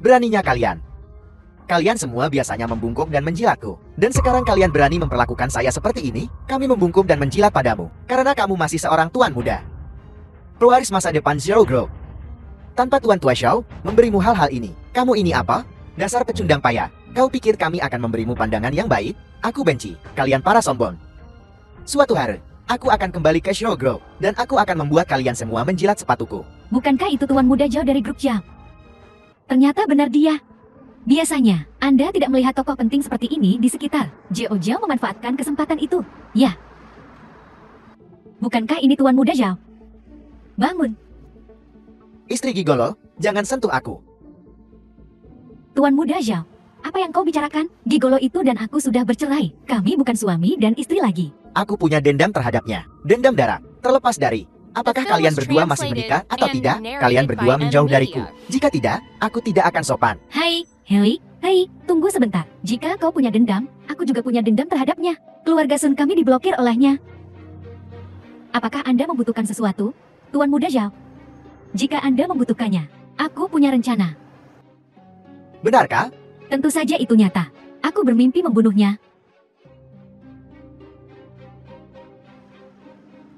[SPEAKER 1] Beraninya kalian. Kalian semua biasanya membungkuk dan menjilatku. Dan sekarang kalian berani memperlakukan saya seperti ini? Kami membungkuk dan menjilat padamu karena kamu masih seorang tuan muda, pewaris masa depan Zero Group. Tanpa Tuan Tua Xiao memberimu hal-hal ini. Kamu ini apa? Dasar pecundang payah. Kau pikir kami akan memberimu pandangan yang baik? Aku benci kalian para sombong. Suatu hari, aku akan kembali ke Zero Group dan aku akan membuat kalian semua menjilat sepatuku.
[SPEAKER 2] Bukankah itu tuan muda Zhao dari grup Zhao? Ternyata benar dia. Biasanya, Anda tidak melihat tokoh penting seperti ini di sekitar. Zhao Zhao memanfaatkan kesempatan itu. Ya. Bukankah ini tuan muda Zhao? Bangun.
[SPEAKER 1] Istri Gigolo, jangan sentuh aku.
[SPEAKER 2] Tuan muda Zhao, apa yang kau bicarakan? Gigolo itu dan aku sudah bercerai. Kami bukan suami dan istri lagi.
[SPEAKER 1] Aku punya dendam terhadapnya. Dendam darah. Terlepas dari apakah kalian berdua masih menikah atau tidak, kalian berdua menjauh dariku. Jika tidak, aku tidak akan sopan.
[SPEAKER 2] Hai, tunggu sebentar. Jika kau punya dendam, aku juga punya dendam terhadapnya. Keluarga Sun kami diblokir olehnya. Apakah Anda membutuhkan sesuatu? Tuan Muda Zhao. Jika Anda membutuhkannya, aku punya rencana.
[SPEAKER 1] Benarkah?
[SPEAKER 2] Tentu saja itu nyata. Aku bermimpi membunuhnya.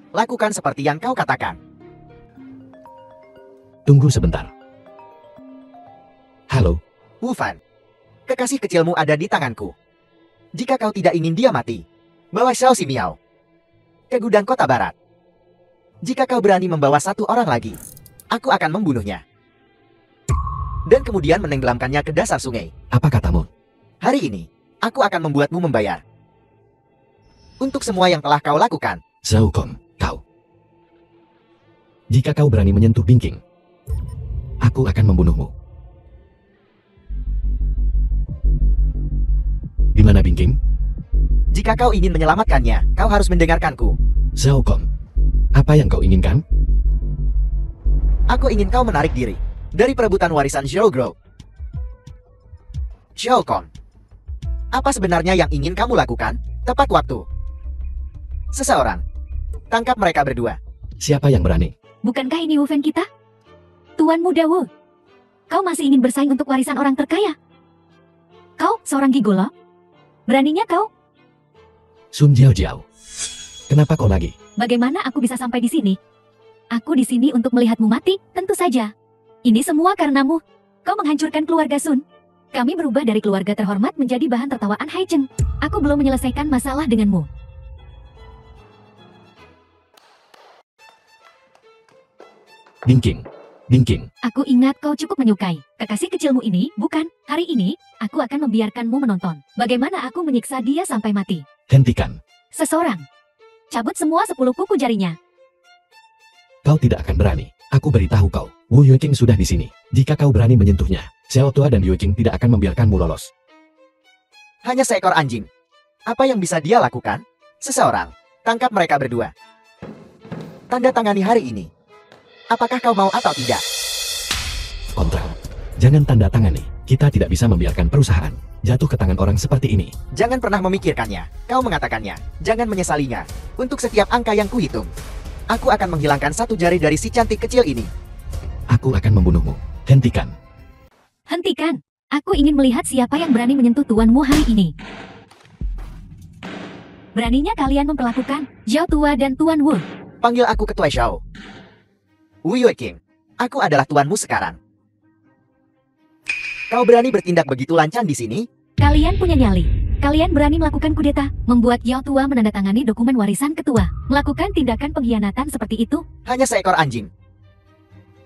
[SPEAKER 1] Lakukan seperti yang kau katakan.
[SPEAKER 3] Tunggu sebentar. Halo,
[SPEAKER 1] Wu Fan, kekasih kecilmu ada di tanganku. Jika kau tidak ingin dia mati, bawa Xiao Ximiao ke gudang kota barat. Jika kau berani membawa satu orang lagi, aku akan membunuhnya. Dan kemudian menenggelamkannya ke dasar sungai.
[SPEAKER 3] apa katamu?
[SPEAKER 1] Hari ini, aku akan membuatmu membayar. Untuk semua yang telah kau lakukan.
[SPEAKER 3] Zhao Gong, kau. Jika kau berani menyentuh Bingking, aku akan membunuhmu. Di mana Bingking?
[SPEAKER 1] Jika kau ingin menyelamatkannya, kau harus mendengarkanku.
[SPEAKER 3] Zhao Gong, apa yang kau inginkan?
[SPEAKER 1] Aku ingin kau menarik diri dari perebutan warisan Zhao Grove. Zhao Kong, apa sebenarnya yang ingin kamu lakukan? Tepat waktu. Seseorang, tangkap mereka berdua.
[SPEAKER 3] Siapa yang berani?
[SPEAKER 2] Bukankah ini Wu Fan kita? Tuan Muda Wu. Kau masih ingin bersaing untuk warisan orang terkaya? Kau seorang gigolo? Beraninya kau?
[SPEAKER 3] Sun Jiao Jiao. Kenapa kau lagi?
[SPEAKER 2] Bagaimana aku bisa sampai di sini? Aku di sini untuk melihatmu mati, tentu saja. Ini semua karenamu. Kau menghancurkan keluarga Sun. Kami berubah dari keluarga terhormat menjadi bahan tertawaan Hai Cheng. Aku belum menyelesaikan masalah denganmu.
[SPEAKER 3] Bingking, Bingking.
[SPEAKER 2] Aku ingat kau cukup menyukai kekasih kecilmu ini, bukan? Hari ini, aku akan membiarkanmu menonton bagaimana aku menyiksa dia sampai mati.
[SPEAKER 3] Hentikan.
[SPEAKER 2] Seseorang. Cabut semua 10 kuku jarinya.
[SPEAKER 3] Kau tidak akan berani. Aku beritahu kau, Wu Yuqing sudah di sini. Jika kau berani menyentuhnya, Xiao Tua dan Yuqing tidak akan membiarkanmu lolos.
[SPEAKER 1] Hanya seekor anjing. Apa yang bisa dia lakukan? Seseorang, tangkap mereka berdua. Tanda tangani hari ini. Apakah kau mau atau tidak?
[SPEAKER 3] Kontrak. Jangan tanda tangani. Kita tidak bisa membiarkan perusahaan jatuh ke tangan orang seperti ini.
[SPEAKER 1] Jangan pernah memikirkannya. Kau mengatakannya. Jangan menyesalinya. Untuk setiap angka yang kuhitung, aku akan menghilangkan satu jari dari si cantik kecil ini.
[SPEAKER 3] Aku akan membunuhmu. Hentikan.
[SPEAKER 2] Hentikan. Aku ingin melihat siapa yang berani menyentuh tuanmu hari ini. Beraninya kalian memperlakukan Zhao Tua dan Tuan Wu.
[SPEAKER 1] Panggil aku Ketua Xiao. Wu Yuqing, aku adalah tuanmu sekarang. Kau berani bertindak begitu lancang di sini?
[SPEAKER 2] Kalian punya nyali. Kalian berani melakukan kudeta, membuat Zhao Tua menandatangani dokumen warisan ketua, melakukan tindakan pengkhianatan seperti itu.
[SPEAKER 1] Hanya seekor anjing.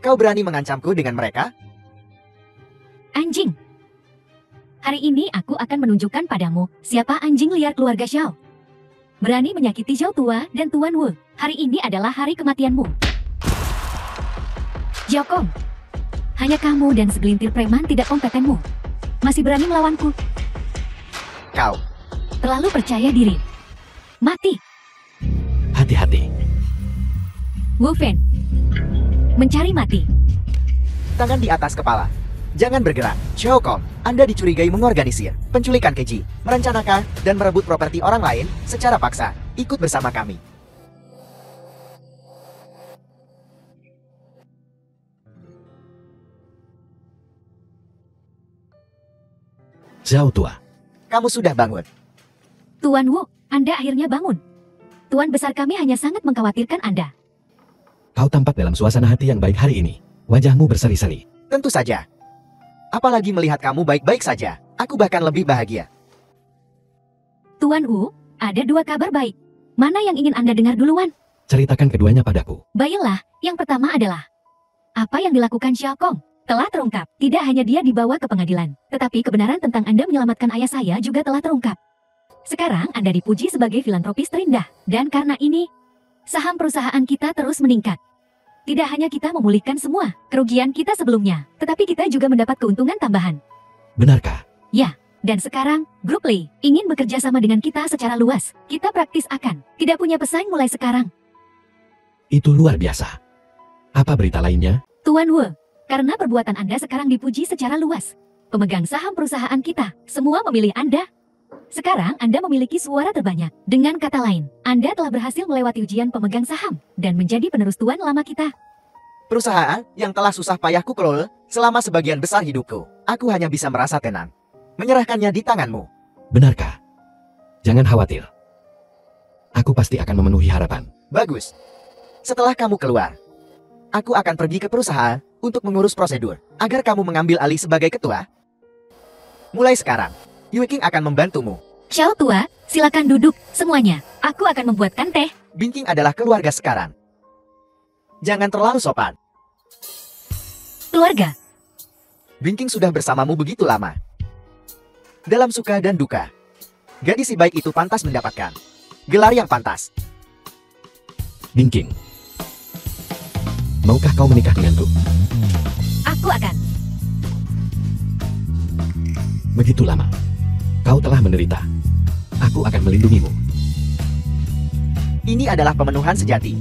[SPEAKER 1] Kau berani mengancamku dengan mereka?
[SPEAKER 2] Anjing. Hari ini aku akan menunjukkan padamu siapa anjing liar keluarga Xiao. Berani menyakiti Zhao Tua dan Tuan Wu. Hari ini adalah hari kematianmu. Zhao Kong, hanya kamu dan segelintir preman tidak kompetenmu masih berani melawanku.
[SPEAKER 1] Kau.
[SPEAKER 2] Terlalu percaya diri. Mati.
[SPEAKER 3] Hati-hati.
[SPEAKER 2] Wu Fan. Mencari mati.
[SPEAKER 1] Tangan di atas kepala. Jangan bergerak. Xiao Kong, Anda dicurigai mengorganisir penculikan keji, merencanakan, dan merebut properti orang lain secara paksa. Ikut bersama kami.
[SPEAKER 3] Xiao Tua.
[SPEAKER 1] Kamu sudah bangun.
[SPEAKER 2] Tuan Wu, Anda akhirnya bangun. Tuan besar kami hanya sangat mengkhawatirkan Anda.
[SPEAKER 3] Kau tampak dalam suasana hati yang baik hari ini. Wajahmu berseri-seri.
[SPEAKER 1] Tentu saja. Apalagi melihat kamu baik-baik saja. Aku bahkan lebih bahagia.
[SPEAKER 2] Tuan Wu, ada 2 kabar baik. Mana yang ingin Anda dengar duluan?
[SPEAKER 3] Ceritakan keduanya padaku.
[SPEAKER 2] Baiklah, yang pertama adalah apa yang dilakukan Xiao Kong telah terungkap. Tidak hanya dia dibawa ke pengadilan, tetapi kebenaran tentang Anda menyelamatkan ayah saya juga telah terungkap. Sekarang Anda dipuji sebagai filantropis terindah, dan karena ini, saham perusahaan kita terus meningkat. Tidak hanya kita memulihkan semua kerugian kita sebelumnya, tetapi kita juga mendapat keuntungan tambahan.
[SPEAKER 3] Benarkah?
[SPEAKER 2] Ya, dan sekarang, Grup Lee ingin bekerja sama dengan kita secara luas. Kita praktis akan tidak punya pesaing mulai sekarang.
[SPEAKER 3] Itu luar biasa. Apa berita lainnya?
[SPEAKER 2] Tuan Wu, karena perbuatan Anda sekarang dipuji secara luas. Pemegang saham perusahaan kita, semua memilih Anda. Sekarang Anda memiliki suara terbanyak. Dengan kata lain, Anda telah berhasil melewati ujian pemegang saham dan menjadi penerus tuan lama kita.
[SPEAKER 1] Perusahaan yang telah susah payah kukelola selama sebagian besar hidupku. Aku hanya bisa merasa tenang. Menyerahkannya di tanganmu.
[SPEAKER 3] Benarkah? Jangan khawatir. Aku pasti akan memenuhi harapan.
[SPEAKER 1] Bagus. Setelah kamu keluar, aku akan pergi ke perusahaan untuk mengurus prosedur agar kamu mengambil alih sebagai ketua. Mulai sekarang, Yue King akan membantumu.
[SPEAKER 2] Xiao tua, silakan duduk semuanya. Aku akan membuatkan teh.
[SPEAKER 1] Binking adalah keluarga sekarang. Jangan terlalu sopan.
[SPEAKER 2] Keluarga,
[SPEAKER 1] Binking sudah bersamamu begitu lama. Dalam suka dan duka, gadis si baik itu pantas mendapatkan gelar yang pantas.
[SPEAKER 3] Binking. Maukah kau menikah denganku?
[SPEAKER 2] aku akan.
[SPEAKER 3] Begitu lama. Kau telah menderita. Aku akan melindungimu.
[SPEAKER 1] Ini adalah pemenuhan sejati.